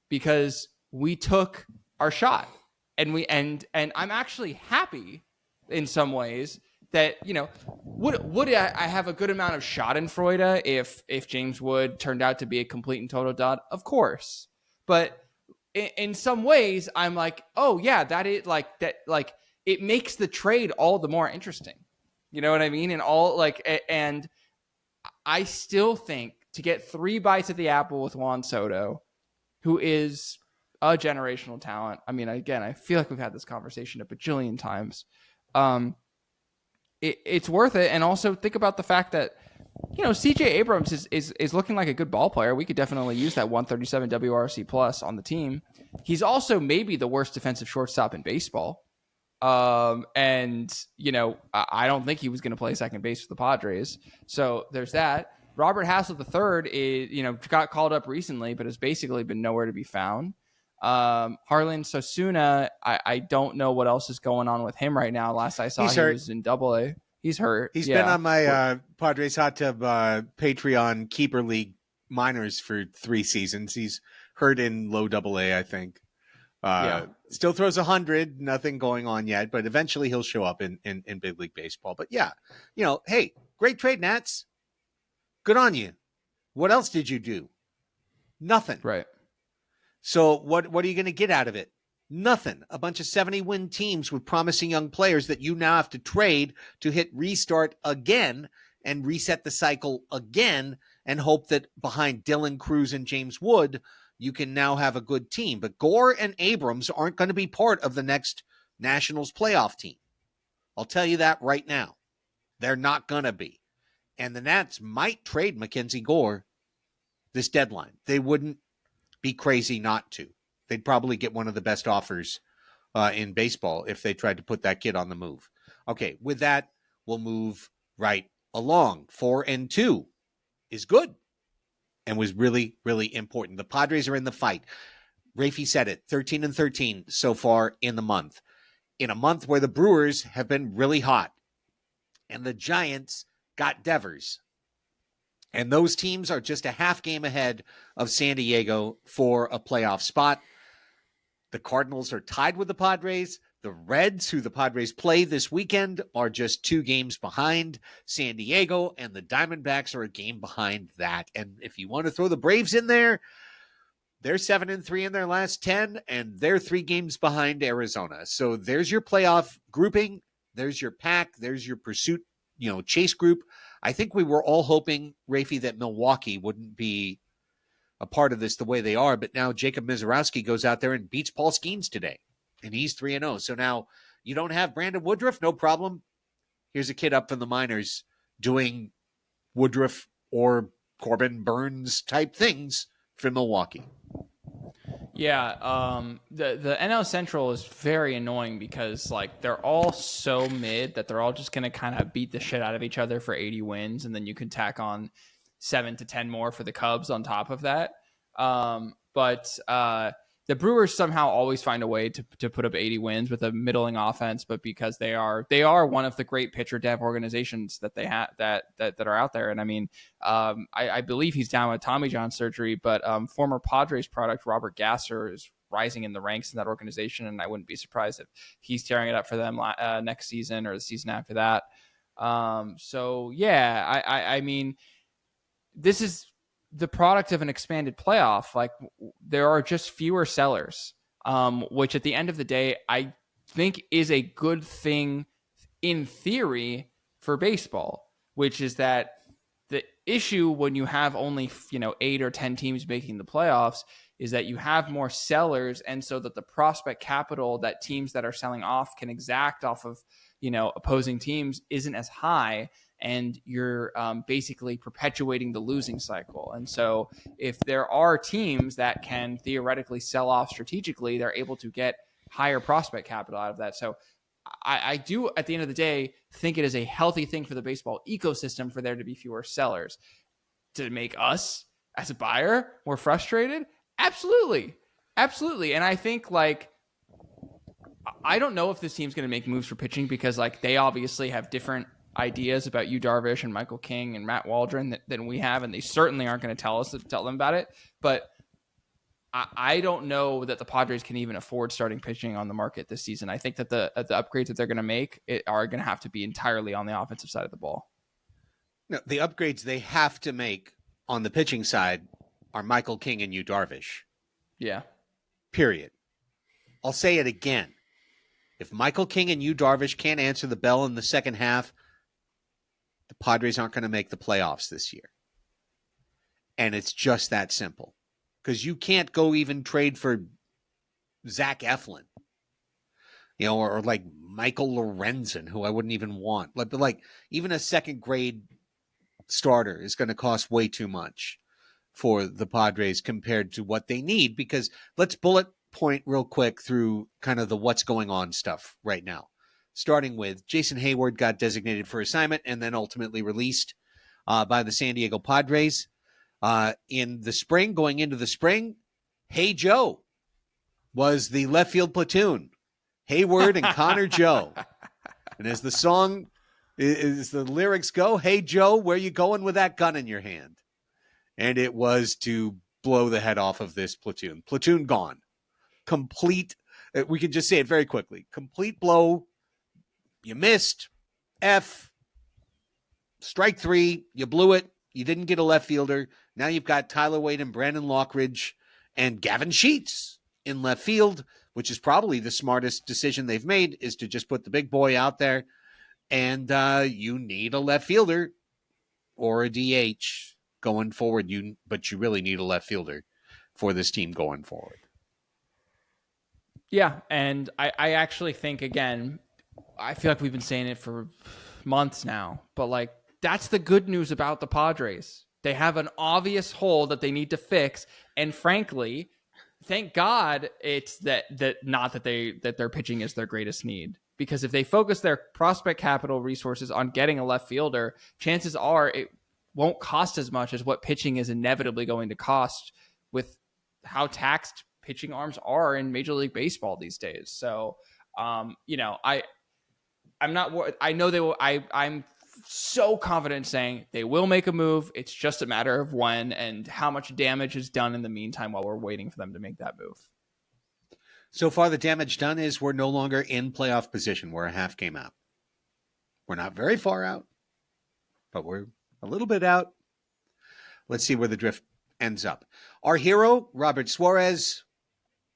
because we took our shot, and I'm actually happy in some ways that, would I have a good amount of schadenfreude if James Wood turned out to be a complete and total dud? Of course. But in some ways, I'm like, oh yeah, that is like that. Like, it makes the trade all the more interesting. You know what I mean? And I still think, to get 3 bites at the apple with Juan Soto, who is a generational talent. I mean, again, I feel like we've had this conversation a bajillion times. It's worth it. And also think about the fact that, CJ Abrams is looking like a good ball player. We could definitely use that 137 WRC plus on the team. He's also maybe the worst defensive shortstop in baseball. I don't think he was going to play second base for the Padres. So there's that. Robert Hassel III is, got called up recently, but has basically been nowhere to be found. Harlan Sosuna, I don't know what else is going on with him right now. Last I saw, he was in Double-A. He's hurt. He's been on my Padres Hot Tub Patreon Keeper League minors for 3 seasons. He's hurt in low Double-A, I think. Still throws 100, nothing going on yet, but eventually he'll show up in Big League Baseball. But yeah, hey, great trade, Nats. Good on you. What else did you do? Nothing. Right. So what are you going to get out of it? Nothing. A bunch of 70-win teams with promising young players that you now have to trade to hit restart again and reset the cycle again and hope that behind Dylan Cruz and James Wood, you can now have a good team. But Gore and Abrams aren't going to be part of the next Nationals playoff team. I'll tell you that right now. They're not going to be. And the Nats might trade Mackenzie Gore this deadline. They wouldn't be crazy not to. They'd probably get one of the best offers in baseball if they tried to put that kid on the move. Okay, with that, we'll move right along. 4-2 is good and was really, really important. The Padres are in the fight. Raphie said it, 13-13 so far in the month. In a month where the Brewers have been really hot and the Giants got Devers. And those teams are just a half game ahead of San Diego for a playoff spot. The Cardinals are tied with the Padres. The Reds, who the Padres play this weekend, are just 2 games behind San Diego, and the Diamondbacks are a game behind that. And if you want to throw the Braves in there, They're 7-3 in their last 10, and they're 3 games behind Arizona. So there's your playoff grouping. There's your pack. There's your pursuit, chase group. I think we were all hoping, Raphie, that Milwaukee wouldn't be a part of this the way they are. But now Jacob Mizorowski goes out there and beats Paul Skeens today, and he's 3-0. So now you don't have Brandon Woodruff, no problem. Here's a kid up from the minors doing Woodruff or Corbin Burns type things for Milwaukee. Yeah, the NL Central is very annoying because like they're all so mid that they're all just going to kind of beat the shit out of each other for 80 wins, and then you can tack on 7 to 10 more for the Cubs on top of that. But the Brewers somehow always find a way to put up 80 wins with a middling offense, but because they are one of the great pitcher dev organizations that they have that are out there. And I mean, I believe he's down with Tommy John surgery, but former Padres product Robert Gasser is rising in the ranks in that organization, and I wouldn't be surprised if he's tearing it up for them next season or the season after that. So yeah, I mean, this is the product of an expanded playoff. Like there are just fewer sellers, which at the end of the day, I think is a good thing in theory for baseball, which is that the issue when you have only, 8 or 10 teams making the playoffs is that you have more sellers. And so that the prospect capital that teams that are selling off can exact off of, opposing teams isn't as high. And you're basically perpetuating the losing cycle. And so if there are teams that can theoretically sell off strategically, they're able to get higher prospect capital out of that. So I do, at the end of the day, think it is a healthy thing for the baseball ecosystem for there to be fewer sellers. To make us, as a buyer, more frustrated? Absolutely. Absolutely. And I think, I don't know if this team's going to make moves for pitching because, they obviously have different ideas about Yu Darvish and Michael King and Matt Waldron than we have, and they certainly aren't going to tell them about it. But I don't know that the Padres can even afford starting pitching on the market this season. I think that the upgrades that they're going to make are going to have to be entirely on the offensive side of the ball. No, the upgrades they have to make on the pitching side are Michael King and Yu Darvish. Yeah. Period. I'll say it again. If Michael King and Yu Darvish can't answer the bell in the second half, the Padres aren't going to make the playoffs this year. And it's just that simple. Because you can't go even trade for Zach Eflin, or like Michael Lorenzen, who I wouldn't even want. But even a second grade starter is going to cost way too much for the Padres compared to what they need. Because let's bullet point real quick through kind of the what's going on stuff right now. Starting with Jason Hayward got designated for assignment and then ultimately released by the San Diego Padres. In the spring, going into the spring, Hey Joe was the left field platoon. Hayward and Connor Joe. And as the song, as the lyrics go, Hey Joe, where you going with that gun in your hand? And it was to blow the head off of this platoon. Platoon gone. Complete, we can just say it very quickly. Complete blow. You missed. F. Strike 3. You blew it. You didn't get a left fielder. Now you've got Tyler Wade and Brandon Lockridge and Gavin Sheets in left field, which is probably the smartest decision they've made, is to just put the big boy out there. And you need a left fielder or a DH going forward. But you really need a left fielder for this team going forward. Yeah, and I actually think, again, I feel like we've been saying it for months now, but that's the good news about the Padres. They have an obvious hole that they need to fix, and frankly, thank God it's that not that their pitching is their greatest need. Because if they focus their prospect capital resources on getting a left fielder, chances are it won't cost as much as what pitching is inevitably going to cost with how taxed pitching arms are in Major League Baseball these days. So, I'm not worried. I know they will. I'm so confident saying they will make a move. It's just a matter of when and how much damage is done in the meantime while we're waiting for them to make that move. So far, the damage done is we're no longer in playoff position. We're a half game out. We're not very far out, but we're a little bit out. Let's see where the drift ends up. Our hero, Robert Suarez,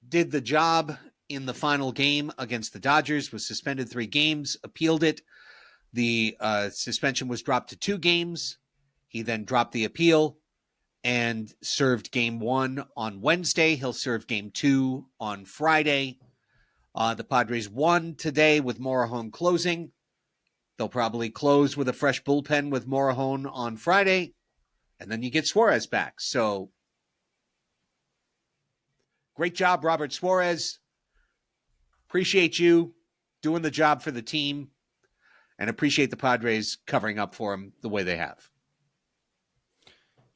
did the job in the final game against the Dodgers, was suspended 3 games, appealed it. The suspension was dropped to 2 games. He then dropped the appeal and served game 1 on Wednesday. He'll serve game 2 on Friday. The Padres won today with Morejon closing. They'll probably close with a fresh bullpen with Morejon on Friday. And then you get Suarez back. So, great job, Robert Suarez. Appreciate you doing the job for the team. And appreciate the Padres covering up for him the way they have.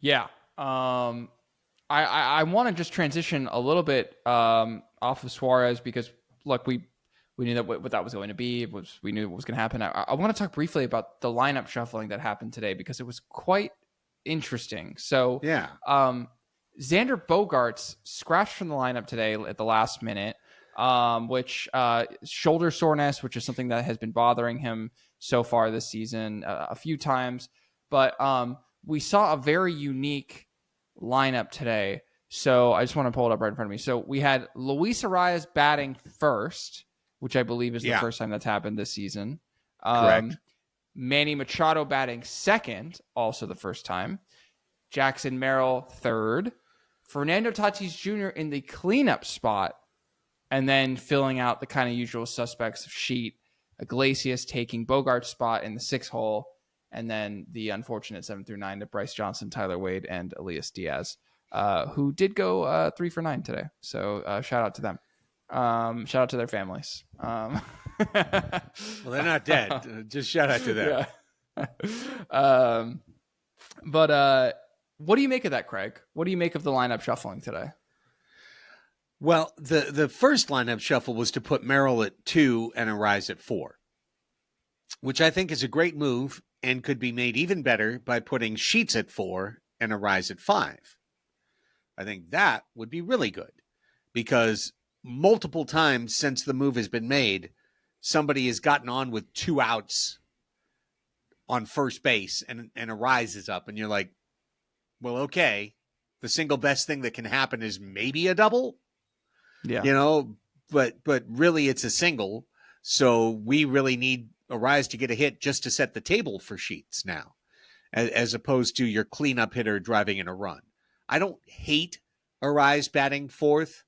Yeah. I want to just transition a little bit off of Suarez because, look, we knew that what that was going to be. We knew what was going to happen. I want to talk briefly about the lineup shuffling that happened today because it was quite interesting. So, yeah, Xander Bogaerts scratched from the lineup today at the last minute, which shoulder soreness, which is something that has been bothering him so far this season a few times. But we saw a very unique lineup today. So I just want to pull it up right in front of me. So we had Luis Arias batting first, which I believe is the first time that's happened this season. Correct. Manny Machado batting second, also the first time. Jackson Merrill third. Fernando Tatis Jr. in the cleanup spot. And then filling out the kind of usual suspects of Sheet. Iglesias taking Bogart's spot in the 6th hole. And then the unfortunate 7 through 9 to Bryce Johnson, Tyler Wade, and Elias Diaz, who did go 3 for 9 today. So shout out to them. Shout out to their families. Well, they're not dead. Just shout out to them. Yeah. But what do you make of that, Craig? What do you make of the lineup shuffling today? Well, the first lineup shuffle was to put Merrill at 2 and Arias at 4, which I think is a great move and could be made even better by putting Sheets at 4 and Arias at 5. I think that would be really good because multiple times since the move has been made, somebody has gotten on with 2 outs on first base and Arias is up and you're like, well, okay, the single best thing that can happen is maybe a double. Yeah. You know, but really it's a single. So we really need Arias to get a hit just to set the table for Sheets now, as opposed to your cleanup hitter driving in a run. I don't hate Arias batting 4th.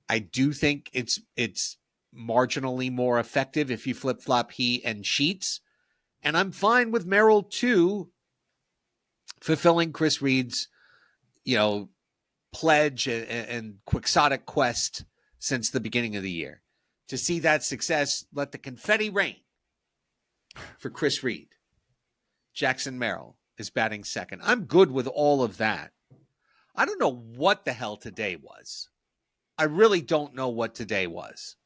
I do think it's marginally more effective if you flip-flop he and Sheets. And I'm fine with Merrill too, fulfilling Chris Reed's, pledge and quixotic quest since the beginning of the year. To see that success, let the confetti rain for Chris Reed. Jackson Merrill is batting second. I'm good with all of that. I don't know what the hell today was. I really don't know what today was.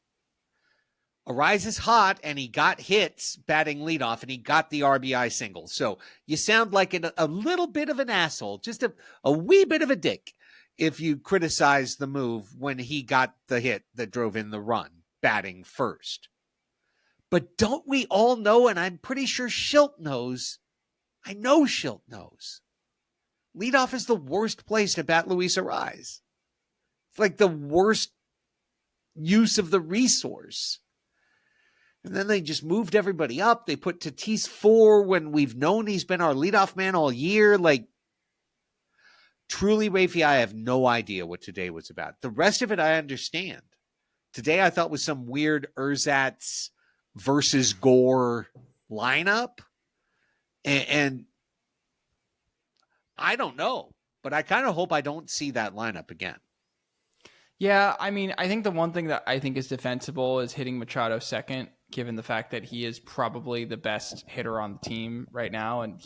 Arias is hot, and he got hits batting leadoff, and he got the RBI single. So you sound like a little bit of an asshole, just a wee bit of a dick, if you criticize the move when he got the hit that drove in the run, batting first. But don't we all know, and I'm pretty sure Schilt knows, I know Schilt knows, leadoff is the worst place to bat Luis Arias. It's like the worst use of the resource. And then they just moved everybody up. They put Tatis 4 when we've known he's been our leadoff man all year. Like, truly, Raphie, I have no idea what today was about. The rest of it I understand. Today I thought was some weird Ersatz versus Gore lineup. And I don't know, but I kind of hope I don't see that lineup again. Yeah, I mean, I think the one thing that I think is defensible is hitting Machado second, given the fact that he is probably the best hitter on the team right now. And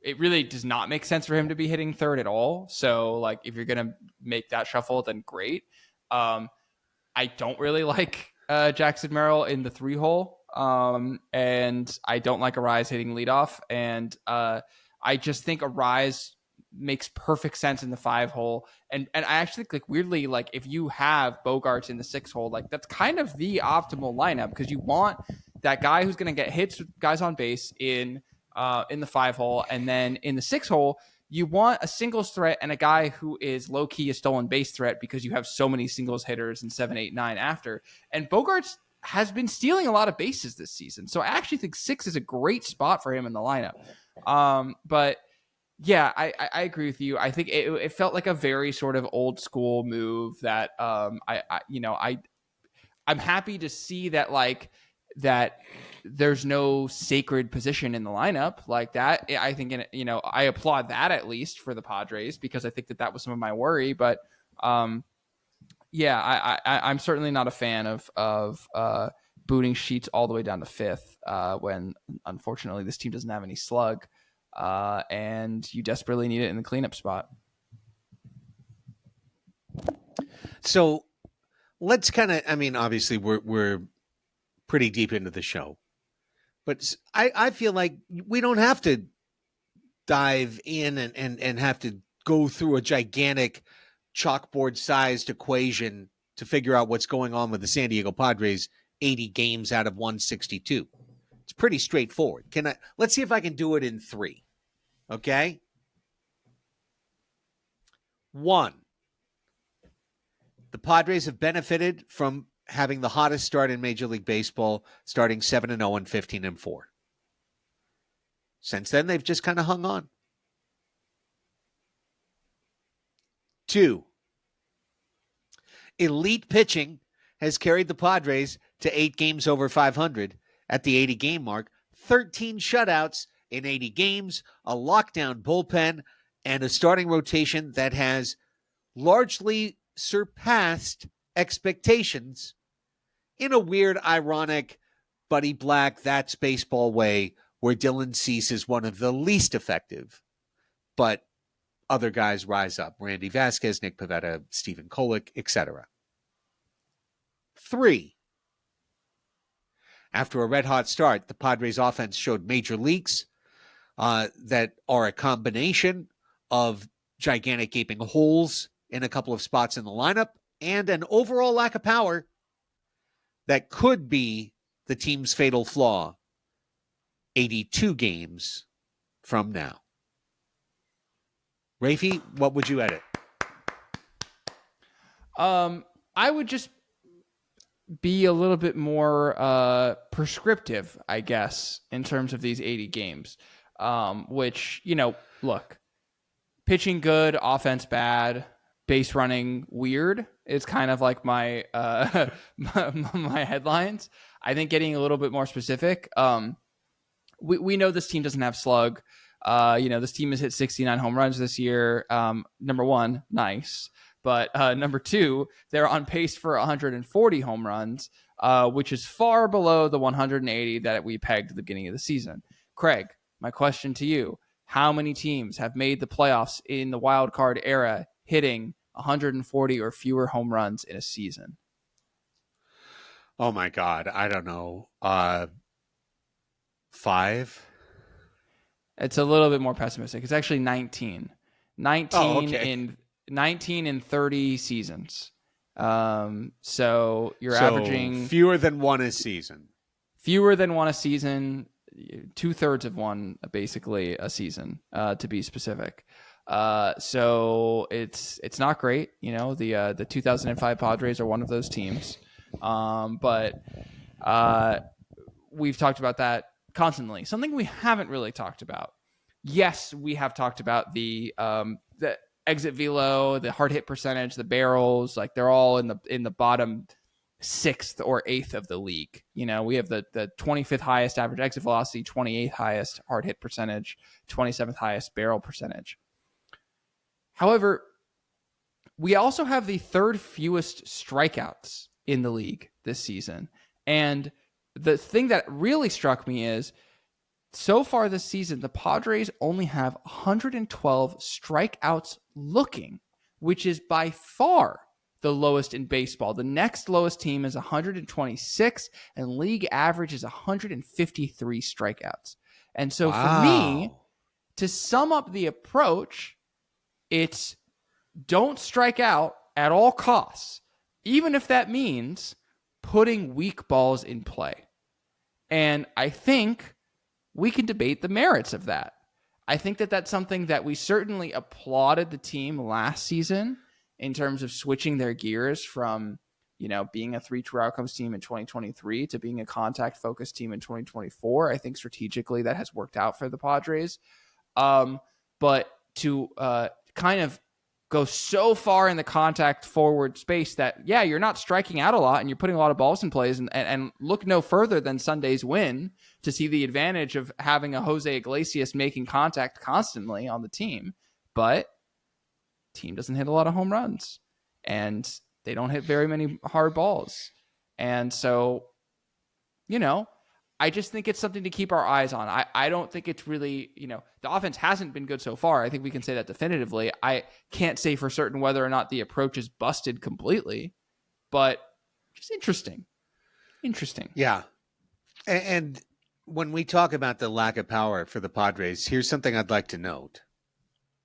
it really does not make sense for him to be hitting third at all. So, like, if you're going to make that shuffle, then great. I don't really like Jackson Merrill in the 3-hole. And I don't like Arias hitting leadoff. And I just think Arias makes perfect sense in the 5-hole. And I actually think, like, weirdly, like, if you have Bogaerts in the 6-hole, like, that's kind of the optimal lineup because you want that guy who's going to get hits with guys on base in the 5-hole, and then in the 6-hole you want a singles threat and a guy who is low-key a stolen base threat because you have so many singles hitters in 7, 8, 9 after. And Bogaerts has been stealing a lot of bases this season. So I actually think 6 is a great spot for him in the lineup. But yeah, I agree with you. I think it felt like a very sort of old school move that I'm happy to see that that there's no sacred position in the lineup like that. I think I applaud that at least for the Padres, because I think that was some of my worry. But I'm certainly not a fan of booting Sheets all the way down to 5th when unfortunately this team doesn't have any slug. And you desperately need it in the cleanup spot. So let's obviously we're pretty deep into the show, but I feel like we don't have to dive in and have to go through a gigantic chalkboard-sized equation to figure out what's going on with the San Diego Padres 80 games out of 162. It's pretty straightforward. Let's see if I can do it in 3. Okay? 1, the Padres have benefited from having the hottest start in Major League Baseball, starting 7-0 and 15-4. Since then, they've just kind of hung on. 2, elite pitching has carried the Padres to 8 games over 500 at the 80-game mark, 13 shutouts in 80 games, a lockdown bullpen, and a starting rotation that has largely surpassed expectations in a weird, ironic, Buddy Black, that's baseball way, where Dylan Cease is one of the least effective, but other guys rise up. Randy Vasquez, Nick Pivetta, Stephen Kolek, etc. 3, after a red-hot start, the Padres offense showed major leaks that are a combination of gigantic gaping holes in a couple of spots in the lineup and an overall lack of power that could be the team's fatal flaw 82 games from now. Raphie, what would you edit? I would just be a little bit more prescriptive, I guess, in terms of these 80 games. Which, look, pitching good, offense bad, base running weird. It's kind of like my my headlines. I think getting a little bit more specific. We know this team doesn't have slug. This team has hit 69 home runs this year. Number 1, nice. But number 2, they're on pace for 140 home runs, which is far below the 180 that we pegged at the beginning of the season. Craig, my question to you, how many teams have made the playoffs in the wild card era hitting 140 or fewer home runs in a season? Oh my God, I don't know. 5? It's a little bit more pessimistic. It's actually 19. 19 in 30 seasons. So you're averaging fewer than one a season. Fewer than one a season. 2/3 of one, basically, a season, to be specific. So it's not great. The 2005 Padres are one of those teams. But we've talked about that constantly. Something we haven't really talked about. Yes, we have talked about the exit velo, the hard hit percentage, the barrels. Like, they're all in the bottom 6th or 8th of the league. We have the 25th highest average exit velocity, 28th highest hard hit percentage, 27th highest barrel percentage. However, we also have the 3rd fewest strikeouts in the league this season. And the thing that really struck me is, so far this season, the Padres only have 112 strikeouts looking, which is by far the lowest in baseball. The next lowest team is 126, and league average is 153 strikeouts. And so for me, to sum up the approach, it's don't strike out at all costs, even if that means putting weak balls in play. And I think we can debate the merits of that. I think that that's something that we certainly applauded the team last season in terms of switching their gears from, being a 3 true outcomes team in 2023 to being a contact focused team in 2024. I think strategically that has worked out for the Padres. But to kind of go so far in the contact forward space that, you're not striking out a lot and you're putting a lot of balls in plays, and look no further than Sunday's win to see the advantage of having a Jose Iglesias making contact constantly on the team. But team doesn't hit a lot of home runs and they don't hit very many hard balls. And so, I just think it's something to keep our eyes on. I don't think it's really, the offense hasn't been good so far. I think we can say that definitively. I can't say for certain whether or not the approach is busted completely, but just interesting. Yeah. And when we talk about the lack of power for the Padres, here's something I'd like to note.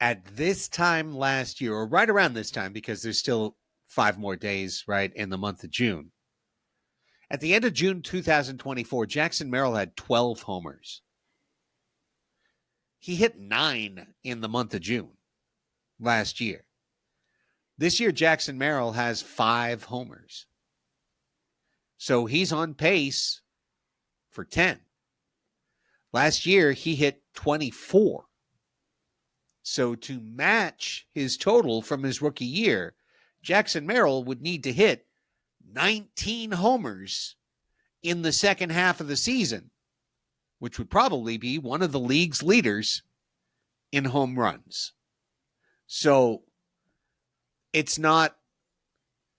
At this time last year, or right around this time, because there's still 5 more days, right, in the month of June. At the end of June 2024, Jackson Merrill had 12 homers. He hit 9 in the month of June last year. This year, Jackson Merrill has 5 homers. So he's on pace for 10. Last year, he hit 24. So to match his total from his rookie year, Jackson Merrill would need to hit 19 homers in the second half of the season, which would probably be one of the league's leaders in home runs. So it's not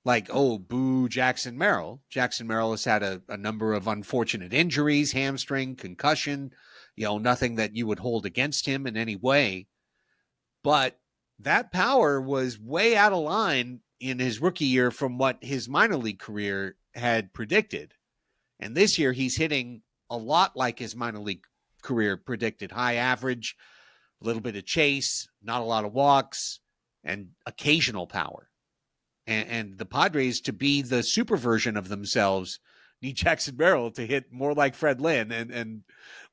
like, oh, boo, Jackson Merrill. Jackson Merrill has had a number of unfortunate injuries, hamstring, concussion, nothing that you would hold against him in any way. But that power was way out of line in his rookie year from what his minor league career had predicted. And this year he's hitting a lot like his minor league career predicted. High average, a little bit of chase, not a lot of walks, and occasional power. And the Padres, to be the super version of themselves, need Jackson Merrill to hit more like Fred Lynn and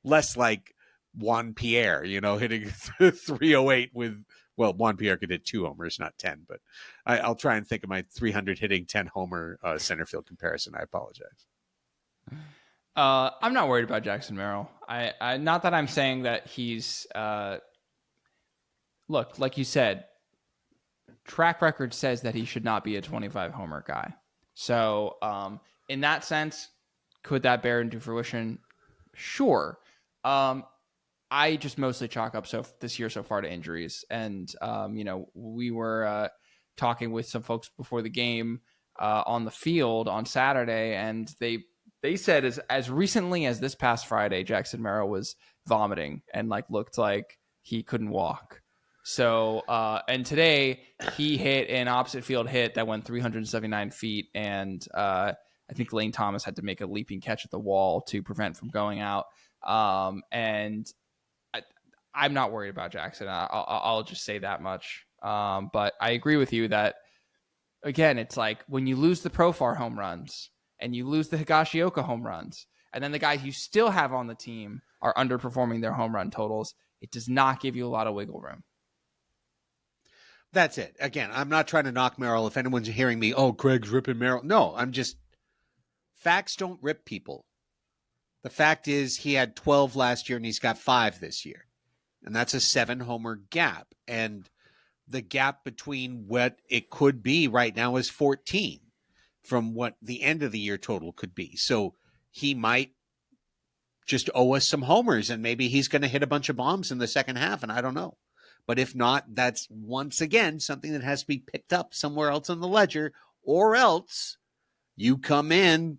less like Juan Pierre, hitting 308 with, well, Juan Pierre could hit 2 homers, not 10, but I'll try and think of my 300 hitting 10 homer center field comparison. I apologize. I'm not worried about Jackson Merrill. I not that I'm saying that he's, look, like you said, track record says that he should not be a 25 homer guy. So in that sense, could that bear into fruition? Sure. I just mostly chalk up this year so far to injuries. And, we were talking with some folks before the game on the field on Saturday, and they said as recently as this past Friday, Jackson Merrill was vomiting and looked like he couldn't walk. So, and today he hit an opposite field hit that went 379 feet. And I think Lane Thomas had to make a leaping catch at the wall to prevent from going out. And I'm not worried about Jackson. I'll just say that much. But I agree with you that, again, it's like when you lose the Profar home runs and you lose the Higashioka home runs, and then the guys you still have on the team are underperforming their home run totals, it does not give you a lot of wiggle room. That's it. Again, I'm not trying to knock Merrill. If anyone's hearing me, oh, Craig's ripping Merrill. No, facts don't rip people. The fact is he had 12 last year and he's got 5 this year. And that's a 7-homer gap. And the gap between what it could be right now is 14 from what the end of the year total could be. So he might just owe us some homers and maybe he's going to hit a bunch of bombs in the second half. And I don't know. But if not, that's once again something that has to be picked up somewhere else on the ledger, or else you come in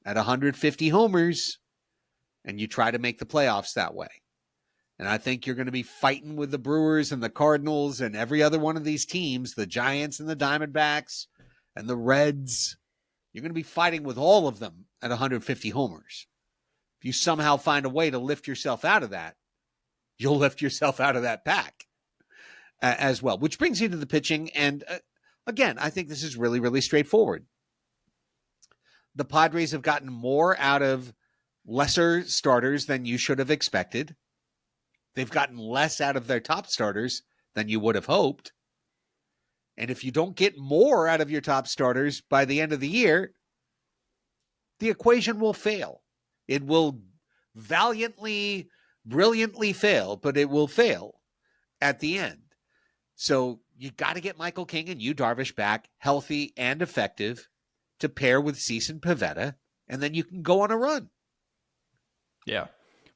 at 150 homers and you try to make the playoffs that way. And I think you're going to be fighting with the Brewers and the Cardinals and every other one of these teams, the Giants and the Diamondbacks and the Reds. You're going to be fighting with all of them at 150 homers. If you somehow find a way to lift yourself out of that, you'll lift yourself out of that pack as well, which brings you to the pitching. And again, I think this is really, really straightforward. The Padres have gotten more out of lesser starters than you should have expected. They've gotten less out of their top starters than you would have hoped. And if you don't get more out of your top starters by the end of the year, the equation will fail. It will valiantly, brilliantly fail, but it will fail at the end. So you got to get Michael King and Yu Darvish back healthy and effective to pair with Cease and Pivetta, and then you can go on a run. Yeah.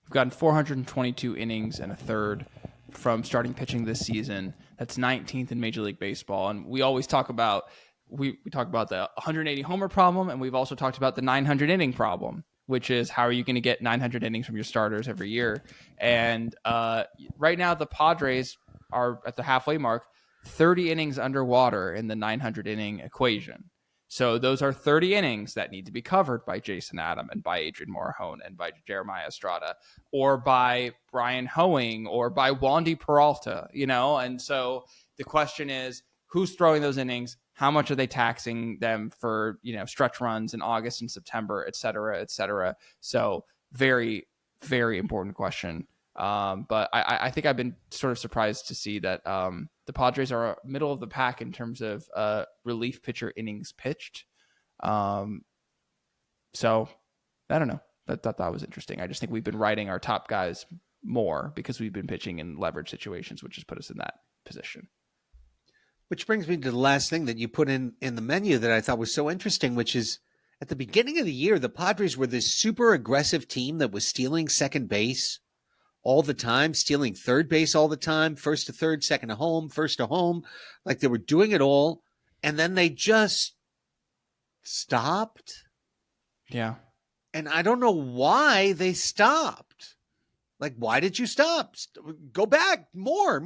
We've gotten 422 innings and a third from starting pitching this season. That's 19th in Major League Baseball. And we always talk about, we talk about the 180 homer problem, and we've also talked about the 900 inning problem, which is how are you going to get 900 innings from your starters every year? And right now the Padres are at the halfway mark, 30 innings underwater in the 900 inning equation. So those are 30 innings that need to be covered by Jason Adam and by Adrian Morejon and by Jeremiah Estrada or by Brian Hoeing or by Wandy Peralta, And so the question is, who's throwing those innings? How much are they taxing them for, stretch runs in August and September, et cetera, et cetera. So very, very important question. But I think I've been sort of surprised to see that the Padres are middle of the pack in terms of relief pitcher innings pitched. So I don't know. I thought that was interesting. I just think we've been riding our top guys more because we've been pitching in leverage situations, which has put us in that position. Which brings me to the last thing that you put in the menu that I thought was so interesting, which is at the beginning of the year, the Padres were this super aggressive team that was stealing second base all the time, stealing third base all the time, first to third, second to home, first to home. Like they were doing it all. And then they just stopped. Yeah. And I don't know why they stopped. Like, why did you stop? Go back. More.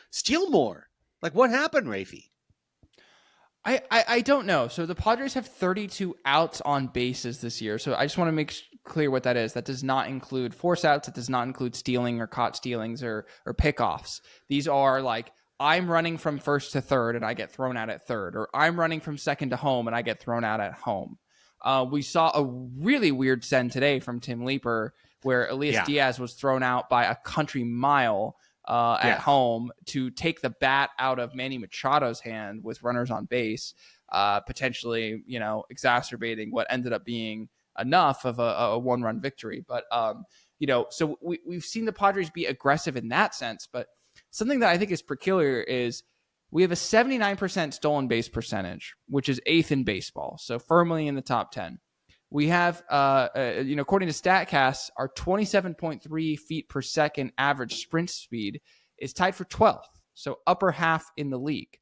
Steal more. Like, what happened, Raphie? I don't know. So the Padres have 32 outs on bases this year. So I just want to make clear what that is. That does not include force outs. It does not include stealing or caught stealings or pickoffs. These are like, I'm running from first to third and I get thrown out at third, or I'm running from second to home and I get thrown out at home. We saw a really weird send today from Tim Leeper where Elias Diaz was thrown out by a country mile at home to take the bat out of Manny Machado's hand with runners on base, potentially, exacerbating what ended up being enough of a one-run victory. But, so we've seen the Padres be aggressive in that sense. But something that I think is peculiar is we have a 79% stolen base percentage, which is 8th in baseball, so firmly in the top 10. We have, according to StatCast, our 27.3 feet per second average sprint speed is tied for 12th, so upper half in the league.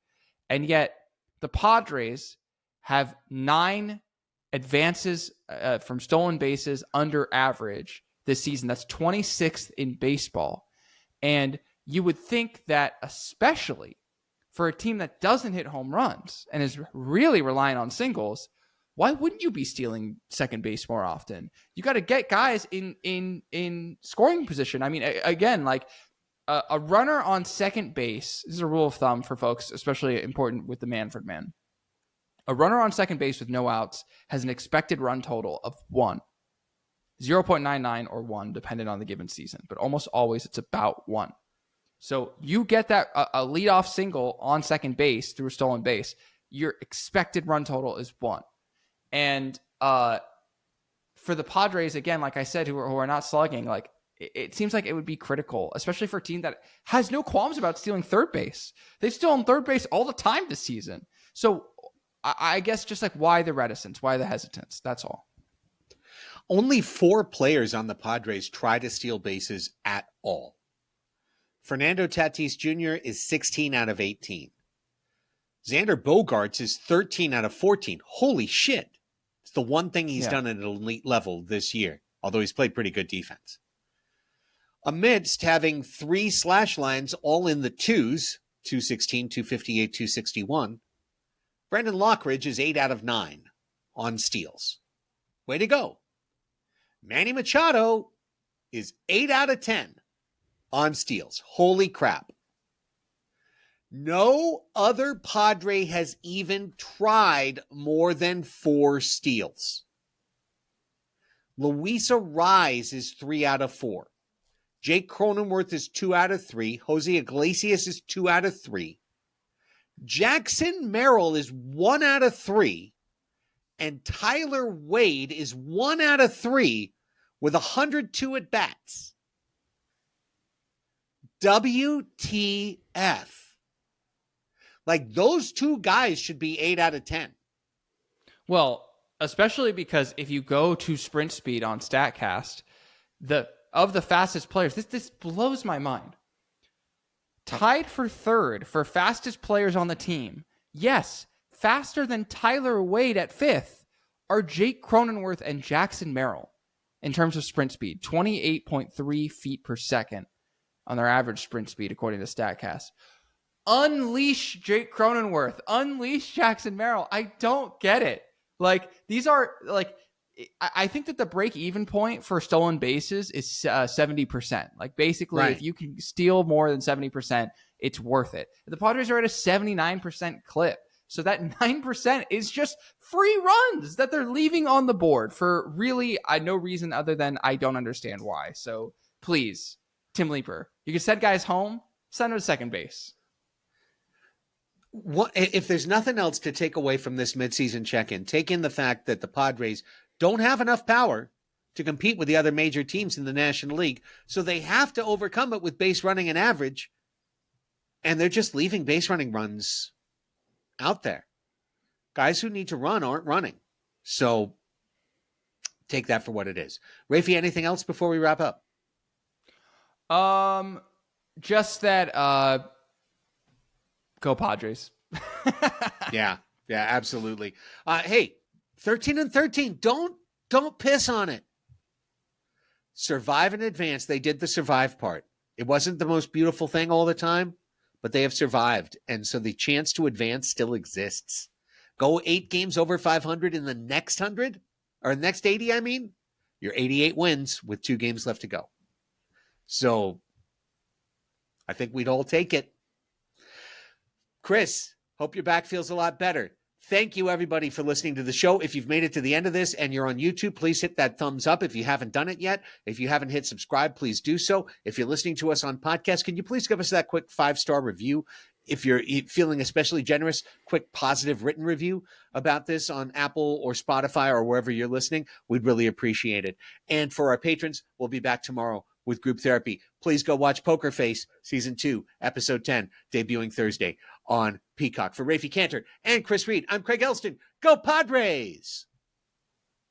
And yet the Padres have 9 advances from stolen bases under average this season. That's 26th in baseball. And you would think that especially for a team that doesn't hit home runs and is really relying on singles, why wouldn't you be stealing second base more often? You got to get guys in scoring position. I mean, again, like a runner on second base, this is a rule of thumb for folks, especially important with the Manfred man. A runner on second base with no outs has an expected run total of 1, 0.99 or 1, depending on the given season. But almost always it's about 1. So you get that a leadoff single on second base through a stolen base, your expected run total is 1. And for the Padres, again, like I said, who are not slugging, like it seems like it would be critical, especially for a team that has no qualms about stealing third base. They've stolen third base all the time this season. So I guess just like why the reticence, why the hesitance? That's all. Only 4 players on the Padres try to steal bases at all. Fernando Tatis Jr. is 16 out of 18. Xander Bogaerts is 13 out of 14. Holy shit. It's the one thing he's done at an elite level this year, although he's played pretty good defense. Amidst having 3 slash lines all in the 2s, 216, 258, 261, Brendan Lockridge is 8 out of 9 on steals. Way to go. Manny Machado is 8 out of 10 on steals. Holy crap. No other Padre has even tried more than 4 steals. Luis Arraez is 3 out of 4. Jake Cronenworth is 2 out of 3. Jose Iglesias is 2 out of 3. Jackson Merrill is 1 out of 3. And Tyler Wade is 1 out of 3 with 102 at bats. WTF. Like, those two guys should be 8 out of 10. Well, especially because if you go to sprint speed on StatCast, of the fastest players, this blows my mind. Tied for third for fastest players on the team, yes, faster than Tyler Wade at fifth, are Jake Cronenworth and Jackson Merrill in terms of sprint speed, 28.3 feet per second on their average sprint speed, according to StatCast. Unleash Jake Cronenworth. Unleash Jackson Merrill. I don't get it. Like, these are, like, I think that the break-even point for stolen bases is 70%. Like, basically, right. If you can steal more than 70%, it's worth it. The Padres are at a 79% clip. So that 9% is just free runs that they're leaving on the board for really no reason other than I don't understand why. So please, Tim Leeper, you can send guys home, send them to second base. What if there's nothing else to take away from this midseason check-in? Take in the fact that the Padres don't have enough power to compete with the other major teams in the National League, so they have to overcome it with base running and average, and they're just leaving base running runs out there. Guys who need to run aren't running. So take that for what it is. Raphie, anything else before we wrap up? Just that go Padres. Yeah, absolutely. Hey, 13-13. Don't piss on it. Survive and advance. They did the survive part. It wasn't the most beautiful thing all the time, but they have survived. And so the chance to advance still exists. Go 8 games over 500 in the next 100, or next 80, I mean. You're 88 wins with 2 games left to go. So I think we'd all take it. Chris, hope your back feels a lot better. Thank you, everybody, for listening to the show. If you've made it to the end of this and you're on YouTube, please hit that thumbs up if you haven't done it yet. If you haven't hit subscribe, please do so. If you're listening to us on podcast, can you please give us that quick 5-star review? If you're feeling especially generous, quick positive written review about this on Apple or Spotify or wherever you're listening, we'd really appreciate it. And for our patrons, we'll be back tomorrow with Group Therapy. Please go watch Poker Face Season 2, Episode 10, debuting Thursday on Peacock. For Raphie Cantor and Chris Reed, I'm Craig Elsten. Go Padres!